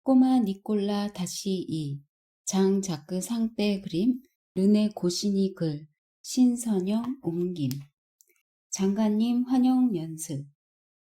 꼬마 니콜라 다시이, 장자크 상배 그림, 르네 고시니 글, 신선영 옮김. 장관님 환영 연습.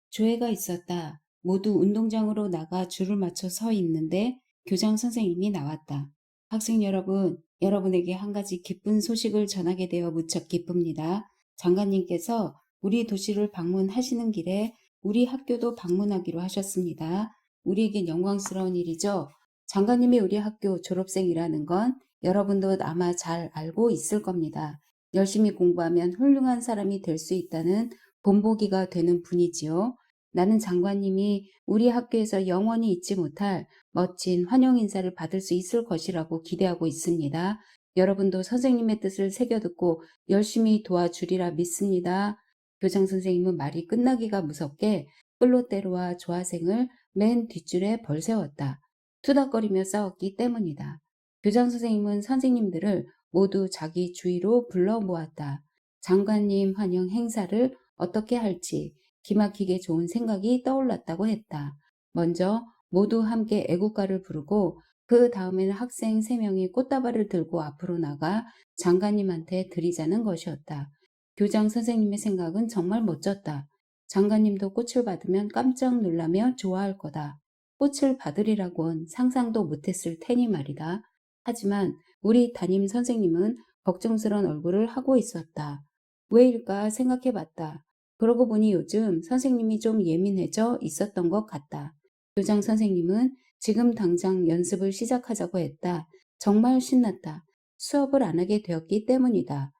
조회가 있었다. 모두 운동장으로 나가 줄을 맞춰 서 있는데 교장 선생님이 나왔다. 학생 여러분, 여러분에게 한 가지 기쁜 소식을 전하게 되어 무척 기쁩니다. 장관님께서 우리 도시를 방문하시는 길에 우리 학교도 방문하기로 하셨습니다. 우리에겐 영광스러운 일이죠. 장관님이 우리 학교 졸업생이라는 건 여러분도 아마 잘 알고 있을 겁니다. 열심히 공부하면 훌륭한 사람이 될 수 있다는 본보기가 되는 분이지요. 나는 장관님이 우리 학교에서 영원히 잊지 못할 멋진 환영 인사를 받을 수 있을 것이라고 기대하고 있습니다. 여러분도 선생님의 뜻을 새겨듣고 열심히 도와주리라 믿습니다. 교장 선생님은 말이 끝나기가 무섭게 끌로테루와 조화생을 맨 뒷줄에 벌세웠다. 투닥거리며 싸웠기 때문이다. 교장 선생님은 선생님들을 모두 자기 주위로 불러 모았다. 장관님 환영 행사를 어떻게 할지 기막히게 좋은 생각이 떠올랐다고 했다. 먼저 모두 함께 애국가를 부르고 그 다음에는 학생 3명이 꽃다발을 들고 앞으로 나가 장관님한테 드리자는 것이었다. 교장 선생님의 생각은 정말 멋졌다. 장관님도 꽃을 받으면 깜짝 놀라며 좋아할 거다. 꽃을 받으리라곤 상상도 못했을 테니 말이다. 하지만 우리 담임 선생님은 걱정스러운 얼굴을 하고 있었다. 왜일까 생각해봤다. 그러고 보니 요즘 선생님이 좀 예민해져 있었던 것 같다. 교장 선생님은 지금 당장 연습을 시작하자고 했다. 정말 신났다. 수업을 안 하게 되었기 때문이다.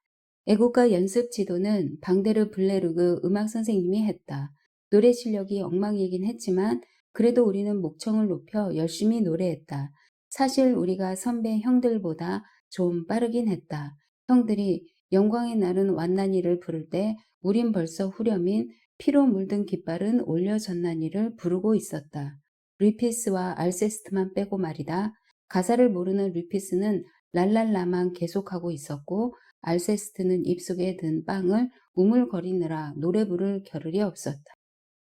애국가 연습 지도는 방데르 블레르그 음악 선생님이 했다. 노래 실력이 엉망이긴 했지만 그래도 우리는 목청을 높여 열심히 노래했다. 사실 우리가 선배 형들보다 좀 빠르긴 했다. 형들이 영광의 날은 완난이를 부를 때 우린 벌써 후렴인 피로 물든 깃발은 올려 전난이를 부르고 있었다. 리피스와 알세스트만 빼고 말이다. 가사를 모르는 리피스는 랄랄라만 계속하고 있었고 알세스트는 입속에 든 빵을 우물거리느라 노래 부를 겨를이 없었다.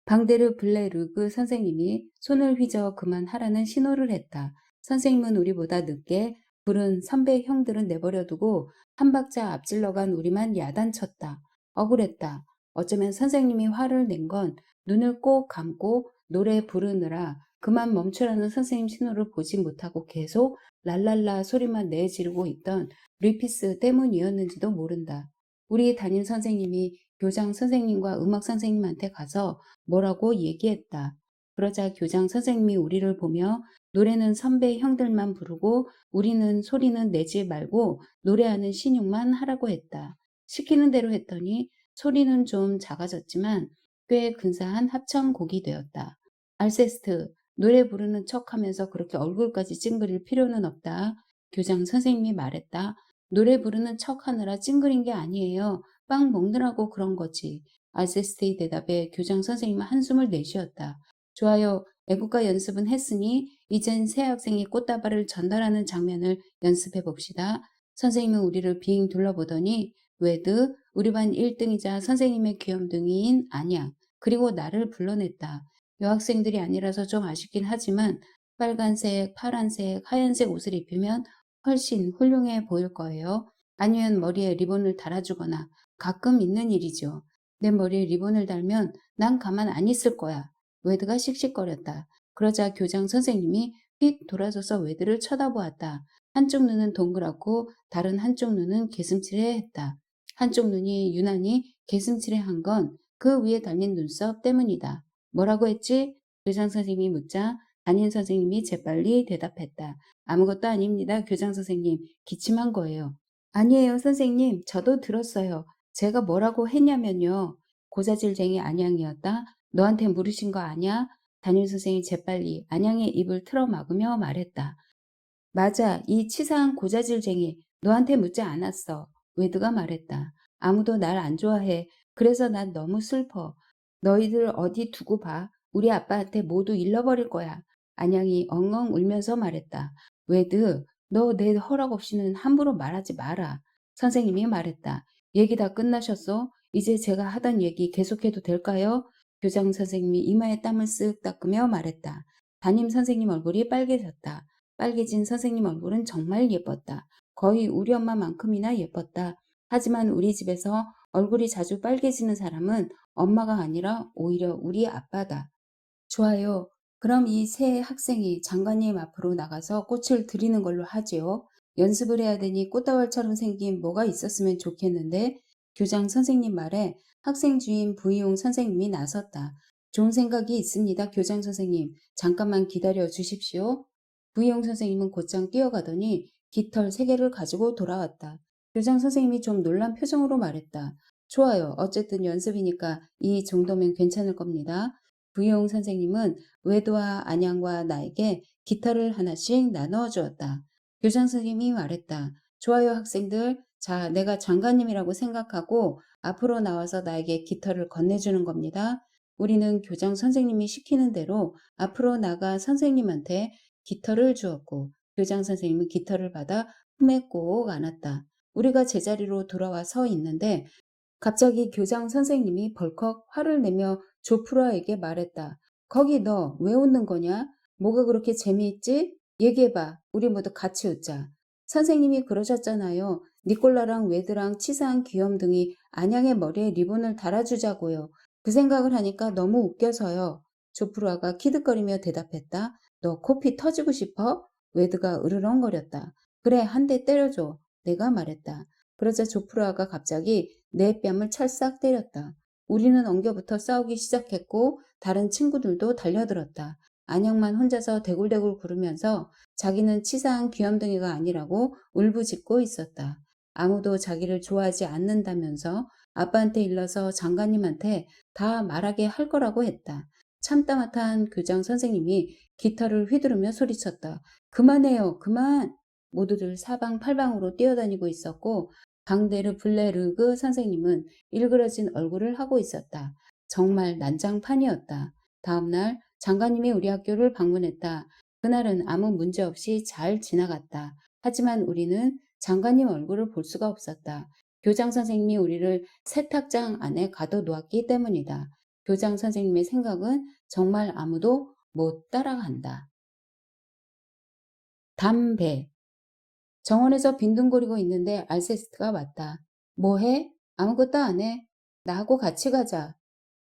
방데르 블레르그 선생님이 손을 휘저어 그만하라는 신호를 했다. 선생님은 우리보다 늦게 부른 선배 형들은 내버려두고 한 박자 앞질러간 우리만 야단쳤다. 억울했다. 어쩌면 선생님이 화를 낸 건 눈을 꼭 감고 노래 부르느라 그만 멈추라는 선생님 신호를 보지 못하고 계속 랄랄라 소리만 내지르고 있던 리피스 때문이었는지도 모른다. 우리 담임 선생님이 교장 선생님과 음악 선생님한테 가서 뭐라고 얘기했다. 그러자 교장 선생님이 우리를 보며 노래는 선배 형들만 부르고 우리는 소리는 내지 말고 노래하는 신용만 하라고 했다. 시키는 대로 했더니 소리는 좀 작아졌지만 꽤 근사한 합창곡이 되었다. 알세스트, 노래 부르는 척하면서 그렇게 얼굴까지 찡그릴 필요는 없다. 교장 선생님이 말했다. 노래 부르는 척하느라 찡그린 게 아니에요. 빵 먹느라고 그런 거지. 알세스테의 대답에 교장 선생님은 한숨을 내쉬었다. 좋아요. 애국가 연습은 했으니 이젠 새 학생이 꽃다발을 전달하는 장면을 연습해 봅시다. 선생님은 우리를 빙 둘러보더니 웨드, 우리 반 1등이자 선생님의 귀염둥이인 안양, 그리고 나를 불러냈다. 여학생들이 아니라서 좀 아쉽긴 하지만 빨간색, 파란색, 하얀색 옷을 입히면 훨씬 훌륭해 보일 거예요. 아니면 머리에 리본을 달아주거나 가끔 있는 일이죠. 내 머리에 리본을 달면 난 가만 안 있을 거야. 웨드가 씩씩거렸다. 그러자 교장 선생님이 휙 돌아서서 웨드를 쳐다보았다. 한쪽 눈은 동그랗고 다른 한쪽 눈은 개슴츠레했다. 한쪽 눈이 유난히 개슴츠레한 건 그 위에 달린 눈썹 때문이다. 뭐라고 했지? 교장 선생님이 묻자 담임 선생님이 재빨리 대답했다. 아무것도 아닙니다. 교장 선생님. 기침한 거예요. 아니에요, 선생님. 저도 들었어요. 제가 뭐라고 했냐면요. 고자질쟁이 안양이었다. 너한테 물으신 거 아냐? 담임 선생이 재빨리 안양의 입을 틀어 막으며 말했다. 맞아, 이 치사한 고자질쟁이. 너한테 묻지 않았어. 웨드가 말했다. 아무도 날 안 좋아해. 그래서 난 너무 슬퍼. 너희들 어디 두고 봐. 우리 아빠한테 모두 잃어버릴 거야. 안양이 엉엉 울면서 말했다. 웨드, 너 내 허락 없이는 함부로 말하지 마라. 선생님이 말했다. 얘기 다 끝나셨어? 이제 제가 하던 얘기 계속해도 될까요? 교장 선생님이 이마에 땀을 쓱 닦으며 말했다. 담임 선생님 얼굴이 빨개졌다. 빨개진 선생님 얼굴은 정말 예뻤다. 거의 우리 엄마만큼이나 예뻤다. 하지만 우리 집에서 얼굴이 자주 빨개지는 사람은 엄마가 아니라 오히려 우리 아빠다. 좋아요. 그럼 이 새 학생이 장관님 앞으로 나가서 꽃을 드리는 걸로 하지요. 연습을 해야 되니 꽃다발처럼 생긴 뭐가 있었으면 좋겠는데 교장 선생님 말에 학생 주임 부이용 선생님이 나섰다. 좋은 생각이 있습니다, 교장 선생님. 잠깐만 기다려 주십시오. 부이용 선생님은 곧장 뛰어가더니 깃털 3개를 가지고 돌아왔다. 교장 선생님이 좀 놀란 표정으로 말했다. 좋아요. 어쨌든 연습이니까 이 정도면 괜찮을 겁니다. 부용 선생님은 외도와 안양과 나에게 깃털을 하나씩 나누어 주었다. 교장 선생님이 말했다. 좋아요, 학생들. 자, 내가 장관님이라고 생각하고 앞으로 나와서 나에게 깃털을 건네주는 겁니다. 우리는 교장 선생님이 시키는 대로 앞으로 나가 선생님한테 깃털을 주었고 교장 선생님은 깃털을 받아 품에 꼭 안았다. 우리가 제자리로 돌아와 서 있는데 갑자기 교장 선생님이 벌컥 화를 내며 조프라에게 말했다. 거기 너 왜 웃는 거냐? 뭐가 그렇게 재미있지? 얘기해봐. 우리 모두 같이 웃자. 선생님이 그러셨잖아요. 니콜라랑 웨드랑 치사한 귀염둥이 안양의 머리에 리본을 달아주자고요. 그 생각을 하니까 너무 웃겨서요. 조프라가 키득거리며 대답했다. 너 코피 터지고 싶어? 웨드가 으르렁거렸다. 그래, 한 대 때려줘. 내가 말했다. 그러자 조프라가 갑자기 내 뺨을 찰싹 때렸다. 우리는 엉겨붙어 싸우기 시작했고 다른 친구들도 달려들었다. 안영만 혼자서 대굴대굴 구르면서 자기는 치사한 귀염둥이가 아니라고 울부짖고 있었다. 아무도 자기를 좋아하지 않는다면서 아빠한테 일러서 장관님한테 다 말하게 할 거라고 했다. 참다 못한 교장 선생님이 기타를 휘두르며 소리쳤다. 그만해요, 그만! 모두들 사방팔방으로 뛰어다니고 있었고 방데르 블레르그 선생님은 일그러진 얼굴을 하고 있었다. 정말 난장판이었다. 다음날 장관님이 우리 학교를 방문했다. 그날은 아무 문제 없이 잘 지나갔다. 하지만 우리는 장관님 얼굴을 볼 수가 없었다. 교장 선생님이 우리를 세탁장 안에 가둬놓았기 때문이다. 교장 선생님의 생각은 정말 아무도 못 따라간다. 담배. 정원에서 빈둥거리고 있는데 알세스트가 왔다. 뭐해? 아무것도 안 해. 나하고 같이 가자.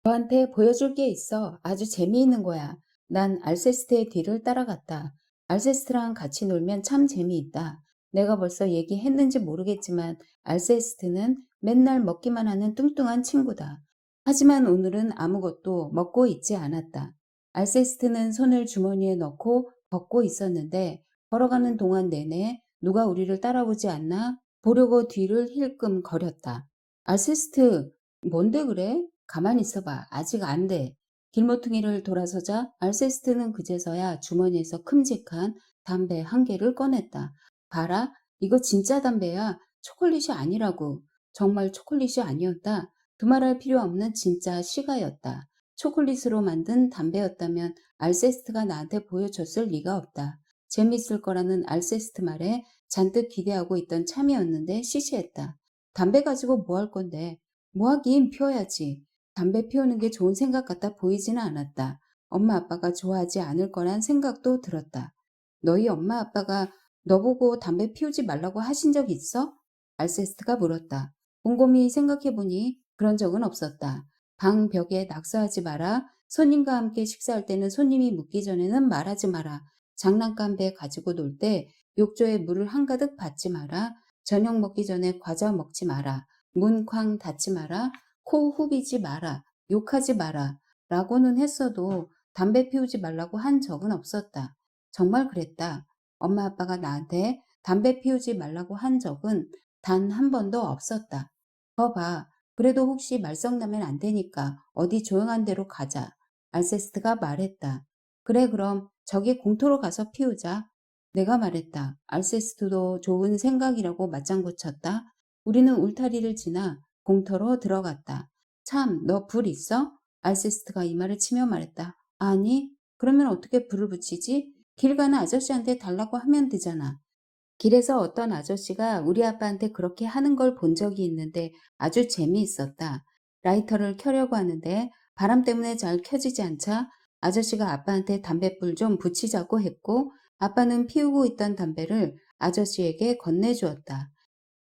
너한테 보여줄 게 있어. 아주 재미있는 거야. 난 알세스트의 뒤를 따라갔다. 알세스트랑 같이 놀면 참 재미있다. 내가 벌써 얘기했는지 모르겠지만 알세스트는 맨날 먹기만 하는 뚱뚱한 친구다. 하지만 오늘은 아무것도 먹고 있지 않았다. 알세스트는 손을 주머니에 넣고 걷고 있었는데 걸어가는 동안 내내 누가 우리를 따라오지 않나 보려고 뒤를 힐끔 거렸다. 알세스트, 뭔데 그래? 가만히 있어봐. 아직 안 돼. 길모퉁이를 돌아서자 알세스트는 그제서야 주머니에서 큼직한 담배 1개를 꺼냈다. 봐라, 이거 진짜 담배야. 초콜릿이 아니라고. 정말 초콜릿이 아니었다. 두말할 필요 없는 진짜 시가였다. 초콜릿으로 만든 담배였다면 알세스트가 나한테 보여줬을 리가 없다. 재밌을 거라는 알세스트 말에 잔뜩 기대하고 있던 참이었는데 시시했다. 담배 가지고 뭐 할 건데? 뭐 하긴 피워야지. 담배 피우는 게 좋은 생각 같아 보이지는 않았다. 엄마 아빠가 좋아하지 않을 거란 생각도 들었다. 너희 엄마 아빠가 너보고 담배 피우지 말라고 하신 적 있어? 알세스트가 물었다. 곰곰이 생각해보니 그런 적은 없었다. 방 벽에 낙서하지 마라. 손님과 함께 식사할 때는 손님이 묻기 전에는 말하지 마라. 장난감 배 가지고 놀 때 욕조에 물을 한가득 받지 마라. 저녁 먹기 전에 과자 먹지 마라. 문 쾅 닫지 마라. 코 후비지 마라. 욕하지 마라. 라고는 했어도 담배 피우지 말라고 한 적은 없었다. 정말 그랬다. 엄마 아빠가 나한테 담배 피우지 말라고 한 적은 단 한 번도 없었다. 봐. 그래도 혹시 말썽나면 안 되니까 어디 조용한 데로 가자. 알세스트가 말했다. 그래 그럼 저기 공터로 가서 피우자. 내가 말했다. 알세스트도 좋은 생각이라고 맞장구 쳤다. 우리는 울타리를 지나 공터로 들어갔다. 참, 너 불 있어? 알세스트가 이 말을 치며 말했다. 아니, 그러면 어떻게 불을 붙이지? 길 가는 아저씨한테 달라고 하면 되잖아. 길에서 어떤 아저씨가 우리 아빠한테 그렇게 하는 걸 본 적이 있는데 아주 재미있었다. 라이터를 켜려고 하는데 바람 때문에 잘 켜지지 않자 아저씨가 아빠한테 담뱃불 좀 붙이자고 했고 아빠는 피우고 있던 담배를 아저씨에게 건네주었다.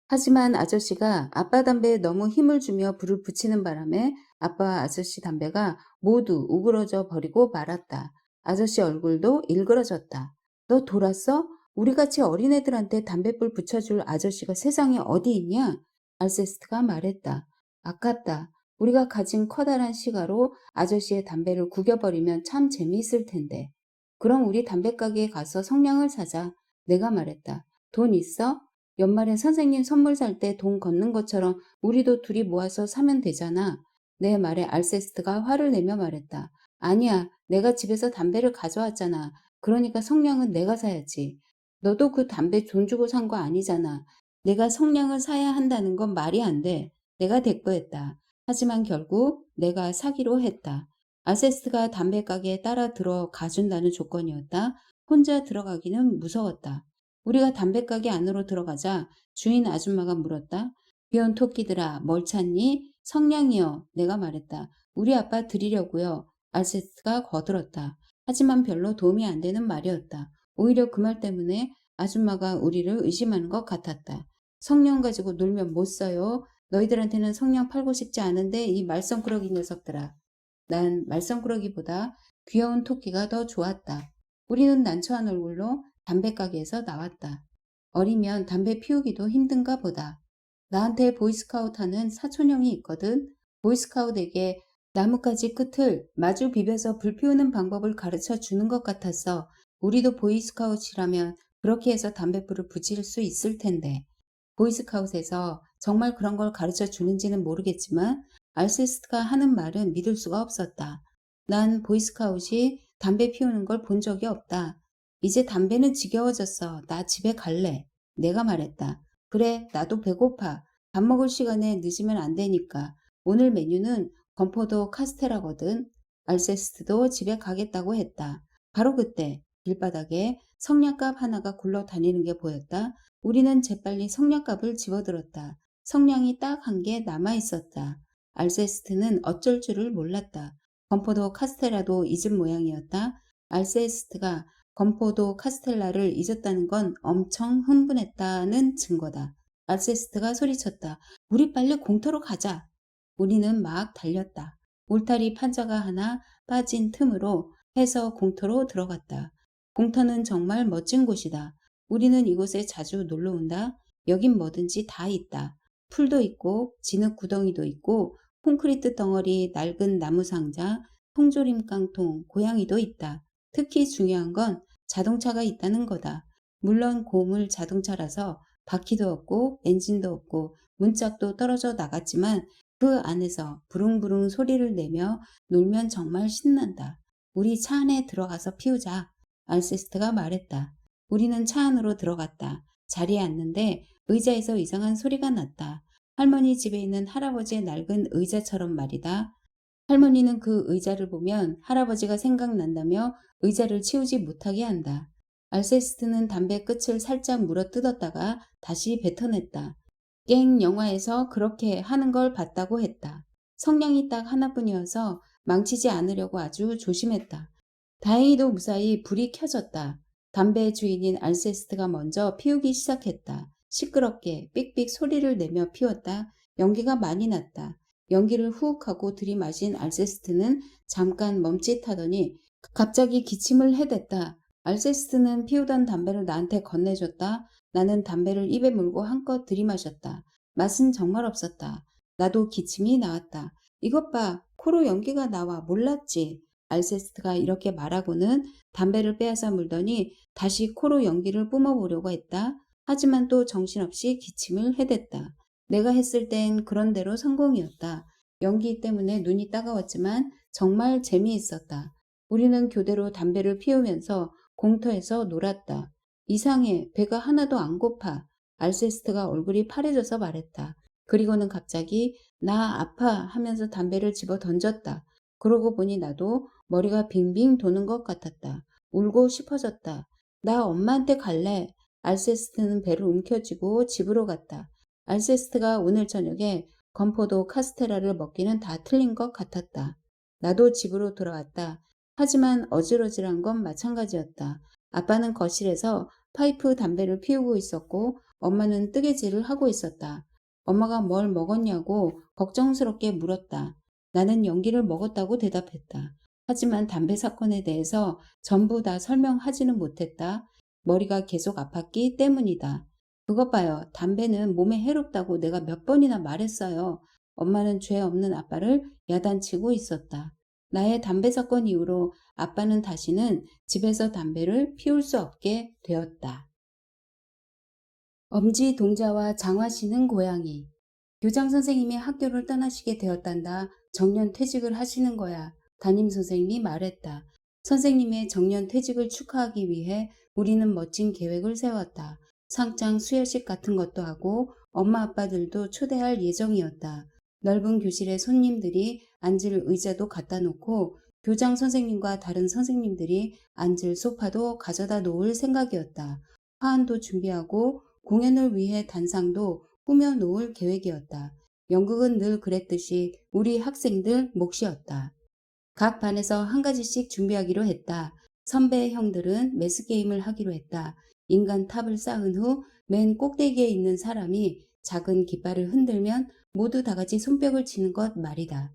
하지만 아저씨가 아빠 담배에 너무 힘을 주며 불을 붙이는 바람에 아빠와 아저씨 담배가 모두 우그러져 버리고 말았다. 아저씨 얼굴도 일그러졌다. 너 돌았어? 우리같이 어린애들한테 담뱃불 붙여줄 아저씨가 세상에 어디 있냐? 알세스트가 말했다. 아깝다. 우리가 가진 커다란 시가로 아저씨의 담배를 구겨버리면 참 재미있을 텐데. 그럼 우리 담배가게에 가서 성냥을 사자. 내가 말했다. 돈 있어? 연말에 선생님 선물 살 때 돈 걷는 것처럼 우리도 둘이 모아서 사면 되잖아. 내 말에 알세스트가 화를 내며 말했다. 아니야, 내가 집에서 담배를 가져왔잖아. 그러니까 성냥은 내가 사야지. 너도 그 담배 돈 주고 산 거 아니잖아. 내가 성냥을 사야 한다는 건 말이 안 돼. 내가 대꾸했다. 하지만 결국 내가 사기로 했다. 알세스트가 담배 가게에 따라 들어가준다는 조건이었다. 혼자 들어가기는 무서웠다. 우리가 담배가게 안으로 들어가자 주인 아줌마가 물었다. 귀여운 토끼들아, 뭘 찾니? 성냥이요. 내가 말했다. 우리 아빠 드리려고요. 알세스가 거들었다. 하지만 별로 도움이 안 되는 말이었다. 오히려 그 말 때문에 아줌마가 우리를 의심하는 것 같았다. 성냥 가지고 놀면 못 써요. 너희들한테는 성냥 팔고 싶지 않은데 이 말썽꾸러기 녀석들아. 난 말썽꾸러기보다 귀여운 토끼가 더 좋았다. 우리는 난처한 얼굴로 담배가게에서 나왔다. 어리면 담배 피우기도 힘든가 보다. 나한테 보이스카우트 하는 사촌형이 있거든. 보이스카우트에게 나뭇가지 끝을 마주 비벼서 불 피우는 방법을 가르쳐 주는 것 같았어. 우리도 보이스카우트라면 그렇게 해서 담뱃불을 붙일 수 있을 텐데. 보이스카우트에서 정말 그런 걸 가르쳐 주는지는 모르겠지만 알세스트가 하는 말은 믿을 수가 없었다. 난 보이스카우트이 담배 피우는 걸 본 적이 없다. 이제 담배는 지겨워졌어. 나 집에 갈래. 내가 말했다. 그래, 나도 배고파. 밥 먹을 시간에 늦으면 안 되니까. 오늘 메뉴는 건포도 카스테라거든. 알세스트도 집에 가겠다고 했다. 바로 그때 길바닥에 성냥갑 하나가 굴러다니는 게 보였다. 우리는 재빨리 성냥갑을 집어들었다. 성냥이 딱 한 개 남아 있었다. 알세스트는 어쩔 줄을 몰랐다. 건포도 카스테라도 잊은 모양이었다. 알세스트가 건포도 카스텔라를 잊었다는 건 엄청 흥분했다는 증거다. 알세스트가 소리쳤다. 우리 빨리 공터로 가자. 우리는 막 달렸다. 울타리 판자가 하나 빠진 틈으로 해서 공터로 들어갔다. 공터는 정말 멋진 곳이다. 우리는 이곳에 자주 놀러 온다. 여긴 뭐든지 다 있다. 풀도 있고 진흙 구덩이도 있고 콘크리트 덩어리, 낡은 나무 상자, 통조림 깡통, 고양이도 있다. 특히 중요한 건 자동차가 있다는 거다. 물론 고물 자동차라서 바퀴도 없고 엔진도 없고 문짝도 떨어져 나갔지만 그 안에서 부릉부릉 소리를 내며 놀면 정말 신난다. 우리 차 안에 들어가서 피우자. 알세스트가 말했다. 우리는 차 안으로 들어갔다. 자리에 앉는데 의자에서 이상한 소리가 났다. 할머니 집에 있는 할아버지의 낡은 의자처럼 말이다. 할머니는 그 의자를 보면 할아버지가 생각난다며 의자를 치우지 못하게 한다. 알세스트는 담배 끝을 살짝 물어뜯었다가 다시 뱉어냈다. 갱 영화에서 그렇게 하는 걸 봤다고 했다. 성냥이 딱 하나뿐이어서 망치지 않으려고 아주 조심했다. 다행히도 무사히 불이 켜졌다. 담배 주인인 알세스트가 먼저 피우기 시작했다. 시끄럽게 삑삑 소리를 내며 피웠다. 연기가 많이 났다. 연기를 훅 하고 들이마신 알세스트는 잠깐 멈칫하더니 갑자기 기침을 해댔다. 알세스트는 피우던 담배를 나한테 건네줬다. 나는 담배를 입에 물고 한껏 들이마셨다. 맛은 정말 없었다. 나도 기침이 나왔다. 이것 봐, 코로 연기가 나와. 몰랐지. 알세스트가 이렇게 말하고는 담배를 빼앗아 물더니 다시 코로 연기를 뿜어보려고 했다. 하지만 또 정신없이 기침을 해댔다. 내가 했을 땐 그런대로 성공이었다. 연기 때문에 눈이 따가웠지만 정말 재미있었다. 우리는 교대로 담배를 피우면서 공터에서 놀았다. 이상해. 배가 하나도 안 고파. 알세스트가 얼굴이 파래져서 말했다. 그리고는 갑자기 나 아파 하면서 담배를 집어 던졌다. 그러고 보니 나도 머리가 빙빙 도는 것 같았다. 울고 싶어졌다. 나 엄마한테 갈래. 알세스트는 배를 움켜쥐고 집으로 갔다. 알세스트가 오늘 저녁에 건포도 카스테라를 먹기는 다 틀린 것 같았다. 나도 집으로 돌아왔다. 하지만 어질어질한 건 마찬가지였다. 아빠는 거실에서 파이프 담배를 피우고 있었고 엄마는 뜨개질을 하고 있었다. 엄마가 뭘 먹었냐고 걱정스럽게 물었다. 나는 연기를 먹었다고 대답했다. 하지만 담배 사건에 대해서 전부 다 설명하지는 못했다. 머리가 계속 아팠기 때문이다. 그것 봐요. 담배는 몸에 해롭다고 내가 몇 번이나 말했어요. 엄마는 죄 없는 아빠를 야단치고 있었다. 나의 담배 사건 이후로 아빠는 다시는 집에서 담배를 피울 수 없게 되었다. 엄지 동자와 장화 씨는 고양이. 교장 선생님이 학교를 떠나시게 되었단다. 정년 퇴직을 하시는 거야. 담임 선생님이 말했다. 선생님의 정년 퇴직을 축하하기 위해 우리는 멋진 계획을 세웠다. 상장 수여식 같은 것도 하고 엄마 아빠들도 초대할 예정이었다. 넓은 교실에 손님들이 앉을 의자도 갖다 놓고 교장 선생님과 다른 선생님들이 앉을 소파도 가져다 놓을 생각이었다. 화환도 준비하고 공연을 위해 단상도 꾸며 놓을 계획이었다. 연극은 늘 그랬듯이 우리 학생들 몫이었다. 각 반에서 한 가지씩 준비하기로 했다. 선배 형들은 매스게임을 하기로 했다. 인간 탑을 쌓은 후 맨 꼭대기에 있는 사람이 작은 깃발을 흔들면 모두 다 같이 손뼉을 치는 것 말이다.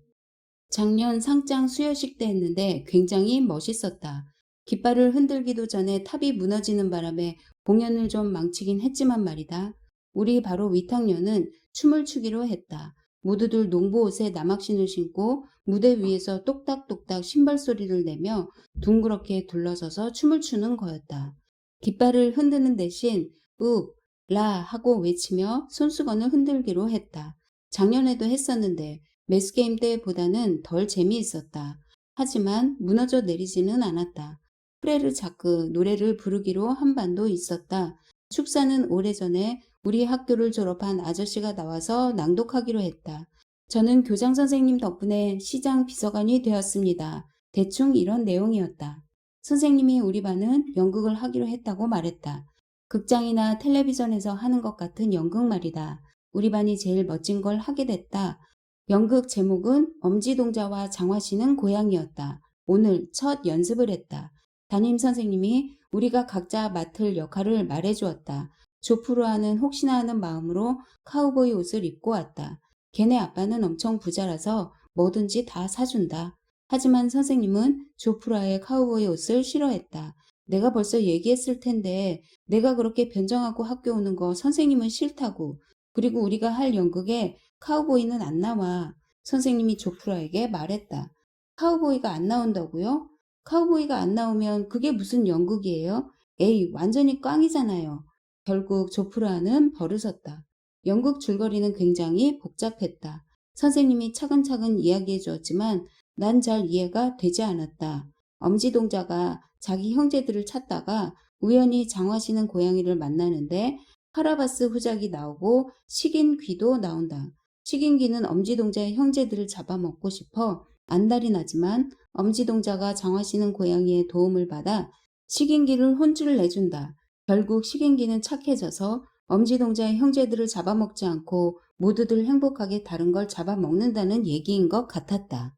작년 상장 수여식 때 했는데 굉장히 멋있었다. 깃발을 흔들기도 전에 탑이 무너지는 바람에 공연을 좀 망치긴 했지만 말이다. 우리 바로 윗학년은 춤을 추기로 했다. 모두들 농부옷에 남학신을 신고 무대 위에서 똑딱똑딱 신발 소리를 내며 둥그렇게 둘러서서 춤을 추는 거였다. 깃발을 흔드는 대신 욱, 라 하고 외치며 손수건을 흔들기로 했다. 작년에도 했었는데 매스게임 때보다는 덜 재미있었다. 하지만 무너져 내리지는 않았다. 프레르 자크 노래를 부르기로 한 반도 있었다. 축사는 오래전에 우리 학교를 졸업한 아저씨가 나와서 낭독하기로 했다. 저는 교장 선생님 덕분에 시장 비서관이 되었습니다. 대충 이런 내용이었다. 선생님이 우리 반은 연극을 하기로 했다고 말했다. 극장이나 텔레비전에서 하는 것 같은 연극 말이다. 우리 반이 제일 멋진 걸 하게 됐다. 연극 제목은 엄지동자와 장화씨는 고양이였다. 오늘 첫 연습을 했다. 담임 선생님이 우리가 각자 맡을 역할을 말해주었다. 조프로아는 혹시나 하는 마음으로 카우보이 옷을 입고 왔다. 걔네 아빠는 엄청 부자라서 뭐든지 다 사준다. 하지만 선생님은 조프로아의 카우보이 옷을 싫어했다. 내가 벌써 얘기했을 텐데 내가 그렇게 변장하고 학교 오는 거 선생님은 싫다고. 그리고 우리가 할 연극에 카우보이는 안 나와. 선생님이 조프라에게 말했다. 카우보이가 안 나온다고요? 카우보이가 안 나오면 그게 무슨 연극이에요? 에이, 완전히 꽝이잖아요. 결국 조프라는 벌어졌다. 연극 줄거리는 굉장히 복잡했다. 선생님이 차근차근 이야기해 주었지만 난 잘 이해가 되지 않았다. 엄지동자가 자기 형제들을 찾다가 우연히 장화시는 고양이를 만나는데 카라바스 후작이 나오고 식인 귀도 나온다. 식인 귀는 엄지동자의 형제들을 잡아먹고 싶어 안달이 나지만 엄지동자가 장화시는 고양이의 도움을 받아 식인귀를 혼쭐을 내준다. 결국 식인귀는 착해져서 엄지동자의 형제들을 잡아먹지 않고 모두들 행복하게 다른 걸 잡아먹는다는 얘기인 것 같았다.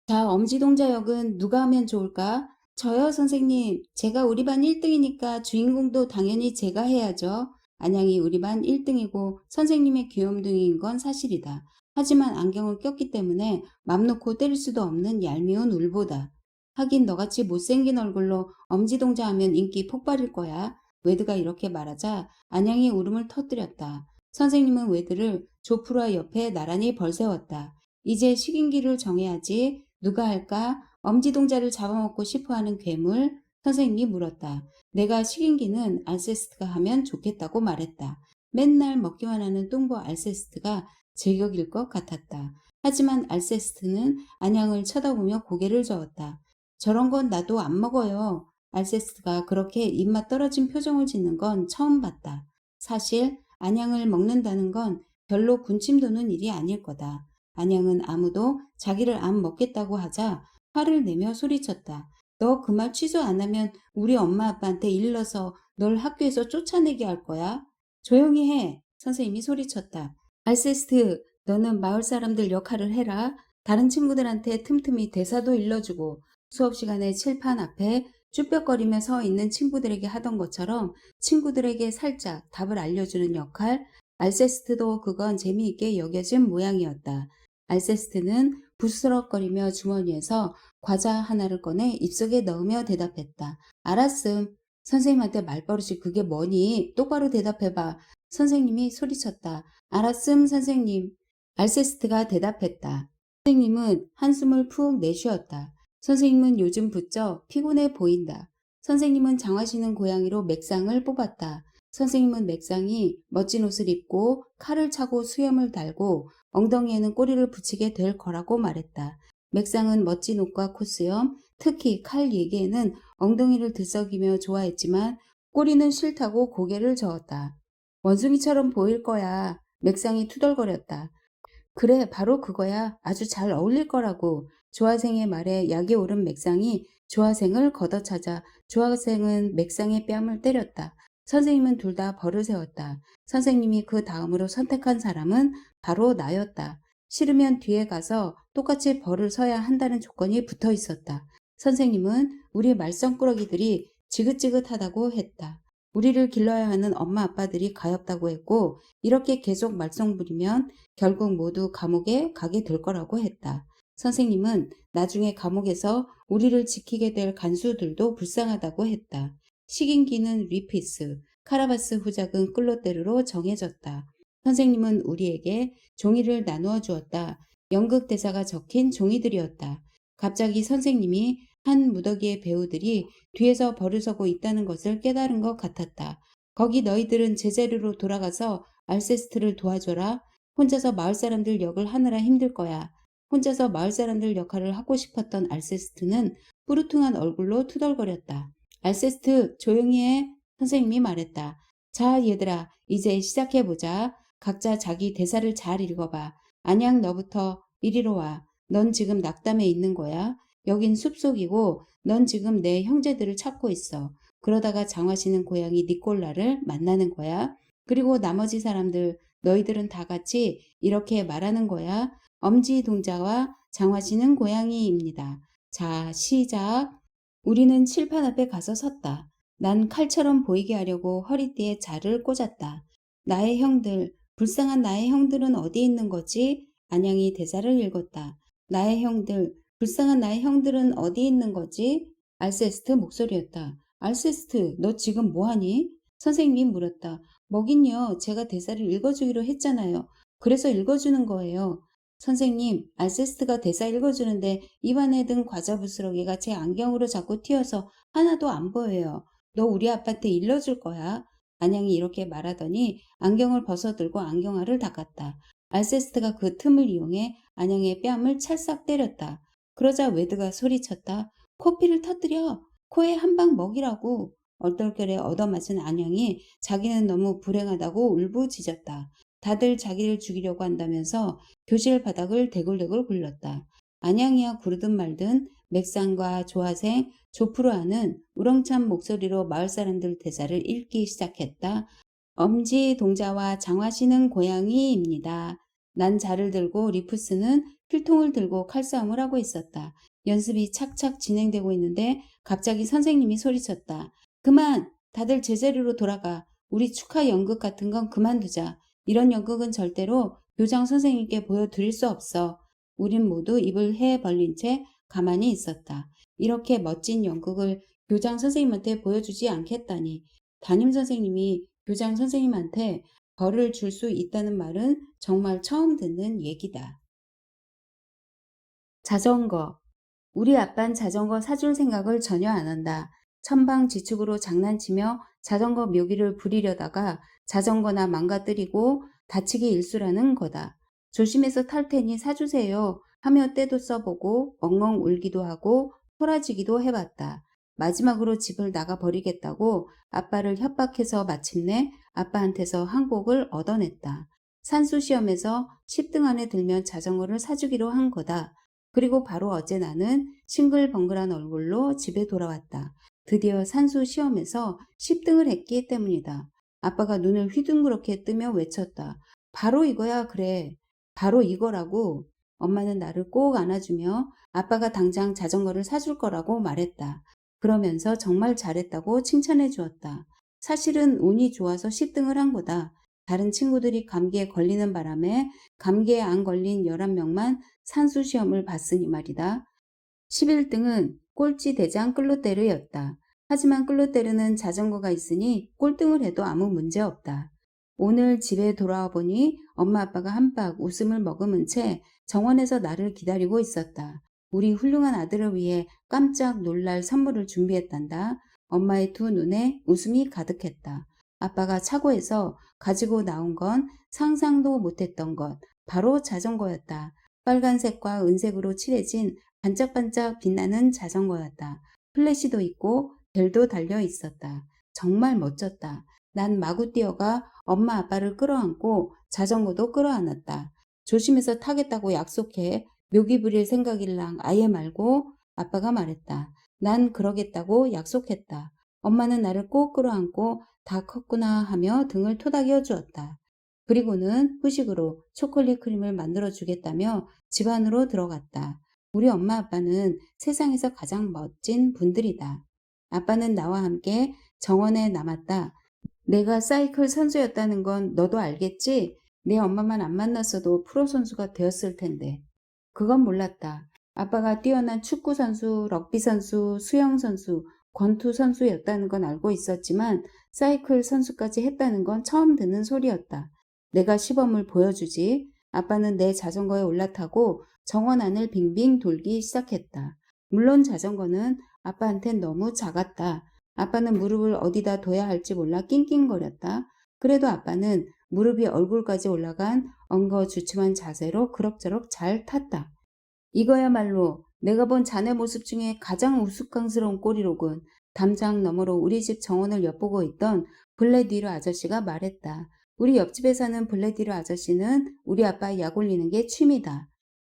자, 엄지동자 역은 누가 하면 좋을까? 저요, 선생님. 제가 우리 반 1등이니까 주인공도 당연히 제가 해야죠. 안양이 우리 반 1등이고 선생님의 귀염둥이인 건 사실이다. 하지만 안경을 꼈기 때문에 맘 놓고 때릴 수도 없는 얄미운 울보다. 하긴 너같이 못생긴 얼굴로 엄지동자 하면 인기 폭발일 거야. 웨드가 이렇게 말하자 안양이 울음을 터뜨렸다. 선생님은 웨드를 조프라 옆에 나란히 벌세웠다. 이제 식인기를 정해야지. 누가 할까? 엄지동자를 잡아먹고 싶어하는 괴물? 선생님이 물었다. 내가 식인기는 알세스트가 하면 좋겠다고 말했다. 맨날 먹기만 하는 뚱보 알세스트가 제격일 것 같았다. 하지만 알세스트는 안양을 쳐다보며 고개를 저었다. 저런 건 나도 안 먹어요. 알세스트가 그렇게 입맛 떨어진 표정을 짓는 건 처음 봤다. 사실 안양을 먹는다는 건 별로 군침 도는 일이 아닐 거다. 안양은 아무도 자기를 안 먹겠다고 하자 화를 내며 소리쳤다. 너 그 말 취소 안 하면 우리 엄마 아빠한테 일러서 널 학교에서 쫓아내게 할 거야. 조용히 해. 선생님이 소리쳤다. 알세스트, 너는 마을 사람들 역할을 해라. 다른 친구들한테 틈틈이 대사도 일러주고 수업 시간에 칠판 앞에 쭈뼛거리며 서 있는 친구들에게 하던 것처럼 친구들에게 살짝 답을 알려주는 역할, 알세스트도 그건 재미있게 여겨진 모양이었다. 알세스트는 부스럭거리며 주머니에서 과자 하나를 꺼내 입속에 넣으며 대답했다. 알았음. 선생님한테 말버릇이 그게 뭐니? 똑바로 대답해봐. 선생님이 소리쳤다. 알았음, 선생님. 알세스트가 대답했다. 선생님은 한숨을 푹 내쉬었다. 선생님은 요즘 부쩍 피곤해 보인다. 선생님은 장화시는 고양이로 맥상을 뽑았다. 선생님은 맥상이 멋진 옷을 입고 칼을 차고 수염을 달고 엉덩이에는 꼬리를 붙이게 될 거라고 말했다. 맥상은 멋진 옷과 콧수염, 특히 칼 얘기에는 엉덩이를 들썩이며 좋아했지만 꼬리는 싫다고 고개를 저었다. 원숭이처럼 보일 거야. 맥상이 투덜거렸다. 그래, 바로 그거야. 아주 잘 어울릴 거라고. 조화생의 말에 약이 오른 맥상이 조화생을 걷어차자 조화생은 맥상의 뺨을 때렸다. 선생님은 둘 다 벌을 세웠다. 선생님이 그 다음으로 선택한 사람은 바로 나였다. 싫으면 뒤에 가서 똑같이 벌을 서야 한다는 조건이 붙어 있었다. 선생님은 우리 말썽꾸러기들이 지긋지긋하다고 했다. 우리를 길러야 하는 엄마 아빠들이 가엾다고 했고 이렇게 계속 말썽 부리면 결국 모두 감옥에 가게 될 거라고 했다. 선생님은 나중에 감옥에서 우리를 지키게 될 간수들도 불쌍하다고 했다. 식인기는 리피스, 카라바스 후작은 클로테르로 정해졌다. 선생님은 우리에게 종이를 나누어 주었다. 연극 대사가 적힌 종이들이었다. 갑자기 선생님이 한 무더기의 배우들이 뒤에서 벌을 서고 있다는 것을 깨달은 것 같았다. 거기 너희들은 제자리로 돌아가서 알세스트를 도와줘라. 혼자서 마을 사람들 역을 하느라 힘들 거야. 혼자서 마을 사람들 역할을 하고 싶었던 알세스트는 뿌르퉁한 얼굴로 투덜거렸다. 알세스트 조용히 해. 선생님이 말했다. 자 얘들아 이제 시작해보자. 각자 자기 대사를 잘 읽어봐. 안양 너부터 이리로 와. 넌 지금 낙담에 있는 거야. 여긴 숲속이고 넌 지금 내 형제들을 찾고 있어. 그러다가 장화시는 고양이 니콜라를 만나는 거야. 그리고 나머지 사람들 너희들은 다 같이 이렇게 말하는 거야. 엄지동자와 장화시는 고양이입니다. 자, 시작. 우리는 칠판 앞에 가서 섰다. 난 칼처럼 보이게 하려고 허리띠에 자를 꽂았다. 나의 형들, 불쌍한 나의 형들은 어디 있는 거지? 안양이 대사를 읽었다. 나의 형들, 불쌍한 나의 형들은 어디 있는 거지? 알세스트 목소리였다. 알세스트, 너 지금 뭐하니? 선생님이 물었다. 뭐긴요. 제가 대사를 읽어주기로 했잖아요. 그래서 읽어주는 거예요. 선생님, 알세스트가 대사 읽어주는데 입안에 든 과자 부스러기가 제 안경으로 자꾸 튀어서 하나도 안 보여요. 너 우리 아빠한테 일러줄 거야. 안양이 이렇게 말하더니 안경을 벗어들고 안경알을 닦았다. 알세스트가 그 틈을 이용해 안양의 뺨을 찰싹 때렸다. 그러자 웨드가 소리쳤다. 코피를 터뜨려. 코에 한 방 먹이라고. 얼떨결에 얻어맞은 안양이 자기는 너무 불행하다고 울부짖었다. 다들 자기를 죽이려고 한다면서 교실 바닥을 대굴대굴 굴렀다. 안양이야 구르든 말든 맥상과 조화생, 조프로아는 우렁찬 목소리로 마을 사람들 대사를 읽기 시작했다. 엄지 동자와 장화시는 고양이입니다. 난 자를 들고 리프스는 필통을 들고 칼싸움을 하고 있었다. 연습이 착착 진행되고 있는데 갑자기 선생님이 소리쳤다. 그만! 다들 제자리로 돌아가. 우리 축하 연극 같은 건 그만두자. 이런 연극은 절대로 교장 선생님께 보여드릴 수 없어. 우린 모두 입을 해 벌린 채 가만히 있었다. 이렇게 멋진 연극을 교장 선생님한테 보여주지 않겠다니. 담임 선생님이 교장 선생님한테 벌을 줄 수 있다는 말은 정말 처음 듣는 얘기다. 자전거. 우리 아빤 자전거 사줄 생각을 전혀 안 한다. 천방지축으로 장난치며 자전거 묘기를 부리려다가 자전거나 망가뜨리고 다치기 일쑤라는 거다. 조심해서 탈 테니 사주세요 하며 때도 써보고 엉엉 울기도 하고 토라지기도 해봤다. 마지막으로 집을 나가버리겠다고 아빠를 협박해서 마침내 아빠한테서 항복을 얻어냈다. 산수시험에서 10등 안에 들면 자전거를 사주기로 한 거다. 그리고 바로 어제 나는 싱글벙글한 얼굴로 집에 돌아왔다. 드디어 산수 시험에서 10등을 했기 때문이다. 아빠가 눈을 휘둥그렇게 뜨며 외쳤다. 바로 이거야, 그래. 바로 이거라고. 엄마는 나를 꼭 안아주며 아빠가 당장 자전거를 사줄 거라고 말했다. 그러면서 정말 잘했다고 칭찬해 주었다. 사실은 운이 좋아서 10등을 한 거다. 다른 친구들이 감기에 걸리는 바람에 감기에 안 걸린 11명만 산수 시험을 봤으니 말이다. 11등은 꼴찌 대장 클로테르였다. 하지만 클로테르는 자전거가 있으니 꼴등을 해도 아무 문제 없다. 오늘 집에 돌아와 보니 엄마 아빠가 한박 웃음을 머금은 채 정원에서 나를 기다리고 있었다. 우리 훌륭한 아들을 위해 깜짝 놀랄 선물을 준비했단다. 엄마의 두 눈에 웃음이 가득했다. 아빠가 차고에서 가지고 나온 건 상상도 못했던 것, 바로 자전거였다. 빨간색과 은색으로 칠해진 반짝반짝 빛나는 자전거였다. 플래시도 있고 벨도 달려 있었다. 정말 멋졌다. 난 마구 뛰어가 엄마 아빠를 끌어안고 자전거도 끌어안았다. 조심해서 타겠다고 약속해. 묘기 부릴 생각일랑 아예 말고. 아빠가 말했다. 난 그러겠다고 약속했다. 엄마는 나를 꼭 끌어안고 다 컸구나 하며 등을 토닥여 주었다. 그리고는 후식으로 초콜릿 크림을 만들어 주겠다며 집 안으로 들어갔다. 우리 엄마 아빠는 세상에서 가장 멋진 분들이다. 아빠는 나와 함께 정원에 남았다. 내가 사이클 선수였다는 건 너도 알겠지? 내 엄마만 안 만났어도 프로 선수가 되었을 텐데. 그건 몰랐다. 아빠가 뛰어난 축구 선수, 럭비 선수, 수영 선수, 권투 선수였다는 건 알고 있었지만 사이클 선수까지 했다는 건 처음 듣는 소리였다. 내가 시범을 보여주지. 아빠는 내 자전거에 올라타고 정원 안을 빙빙 돌기 시작했다. 물론 자전거는 아빠한텐 너무 작았다. 아빠는 무릎을 어디다 둬야 할지 몰라 낑낑거렸다. 그래도 아빠는 무릎이 얼굴까지 올라간 엉거주춤한 자세로 그럭저럭 잘 탔다. 이거야말로 내가 본 자네 모습 중에 가장 우스꽝스러운 꼴이로군. 담장 너머로 우리 집 정원을 엿보고 있던 블레디르 아저씨가 말했다. 우리 옆집에 사는 블레디르 아저씨는 우리 아빠 약 올리는 게 취미다.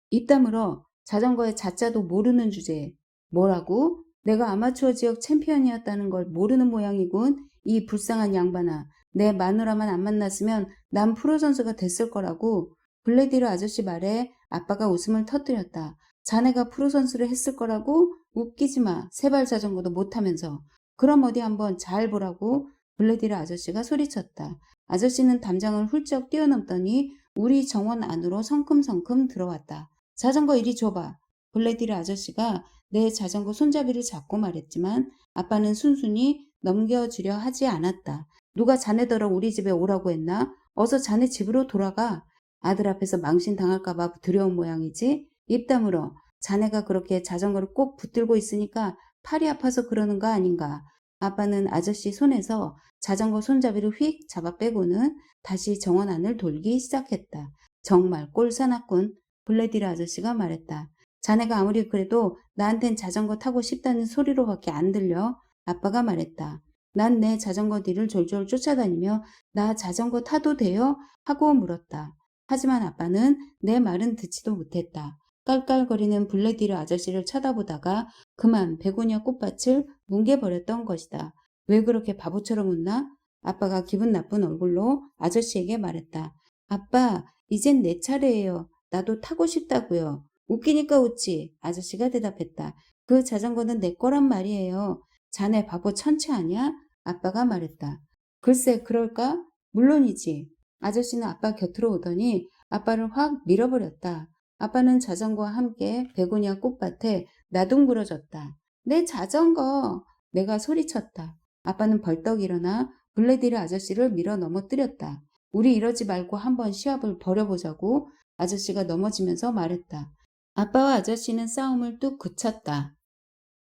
입 다물어. 자전거의 자자도 모르는 주제에. 뭐라고? 내가 아마추어 지역 챔피언이었다는 걸 모르는 모양이군. 이 불쌍한 양반아. 내 마누라만 안 만났으면 난 프로 선수가 됐을 거라고. 블레디르 아저씨 말에 아빠가 웃음을 터뜨렸다. 자네가 프로 선수를 했을 거라고? 웃기지 마. 세발 자전거도 못하면서. 그럼 어디 한번 잘 보라고. 블레디르 아저씨가 소리쳤다. 아저씨는 담장을 훌쩍 뛰어넘더니 우리 정원 안으로 성큼성큼 들어왔다. 자전거 이리 줘봐. 블레디르 아저씨가 내 자전거 손잡이를 잡고 말했지만 아빠는 순순히 넘겨주려 하지 않았다. 누가 자네더러 우리 집에 오라고 했나? 어서 자네 집으로 돌아가. 아들 앞에서 망신 당할까봐 두려운 모양이지. 입 다물어. 자네가 그렇게 자전거를 꼭 붙들고 있으니까 팔이 아파서 그러는 거 아닌가. 아빠는 아저씨 손에서 자전거 손잡이를 휙 잡아 빼고는 다시 정원 안을 돌기 시작했다. 정말 꼴사납군. 블레디르 아저씨가 말했다. 자네가 아무리 그래도 나한텐 자전거 타고 싶다는 소리로밖에 안 들려. 아빠가 말했다. 난 내 자전거 뒤를 졸졸 쫓아다니며 나 자전거 타도 돼요? 하고 물었다. 하지만 아빠는 내 말은 듣지도 못했다. 깔깔거리는 블레디르 아저씨를 쳐다보다가 그만 베고니아 꽃밭을 뭉개버렸던 것이다. 왜 그렇게 바보처럼 웃나? 아빠가 기분 나쁜 얼굴로 아저씨에게 말했다. 아빠, 이젠 내 차례예요. 나도 타고 싶다고요. 웃기니까 웃지. 아저씨가 대답했다. 그 자전거는 내 거란 말이에요. 자네 바보 천치 아니야? 아빠가 말했다. 글쎄 그럴까? 물론이지. 아저씨는 아빠 곁으로 오더니 아빠를 확 밀어버렸다. 아빠는 자전거와 함께 베고니아 꽃밭에 나둥그러졌다. 내 자전거! 내가 소리쳤다. 아빠는 벌떡 일어나 블레디르 아저씨를 밀어 넘어뜨렸다. 우리 이러지 말고 한번 시합을 벌여보자고. 아저씨가 넘어지면서 말했다. 아빠와 아저씨는 싸움을 뚝 그쳤다.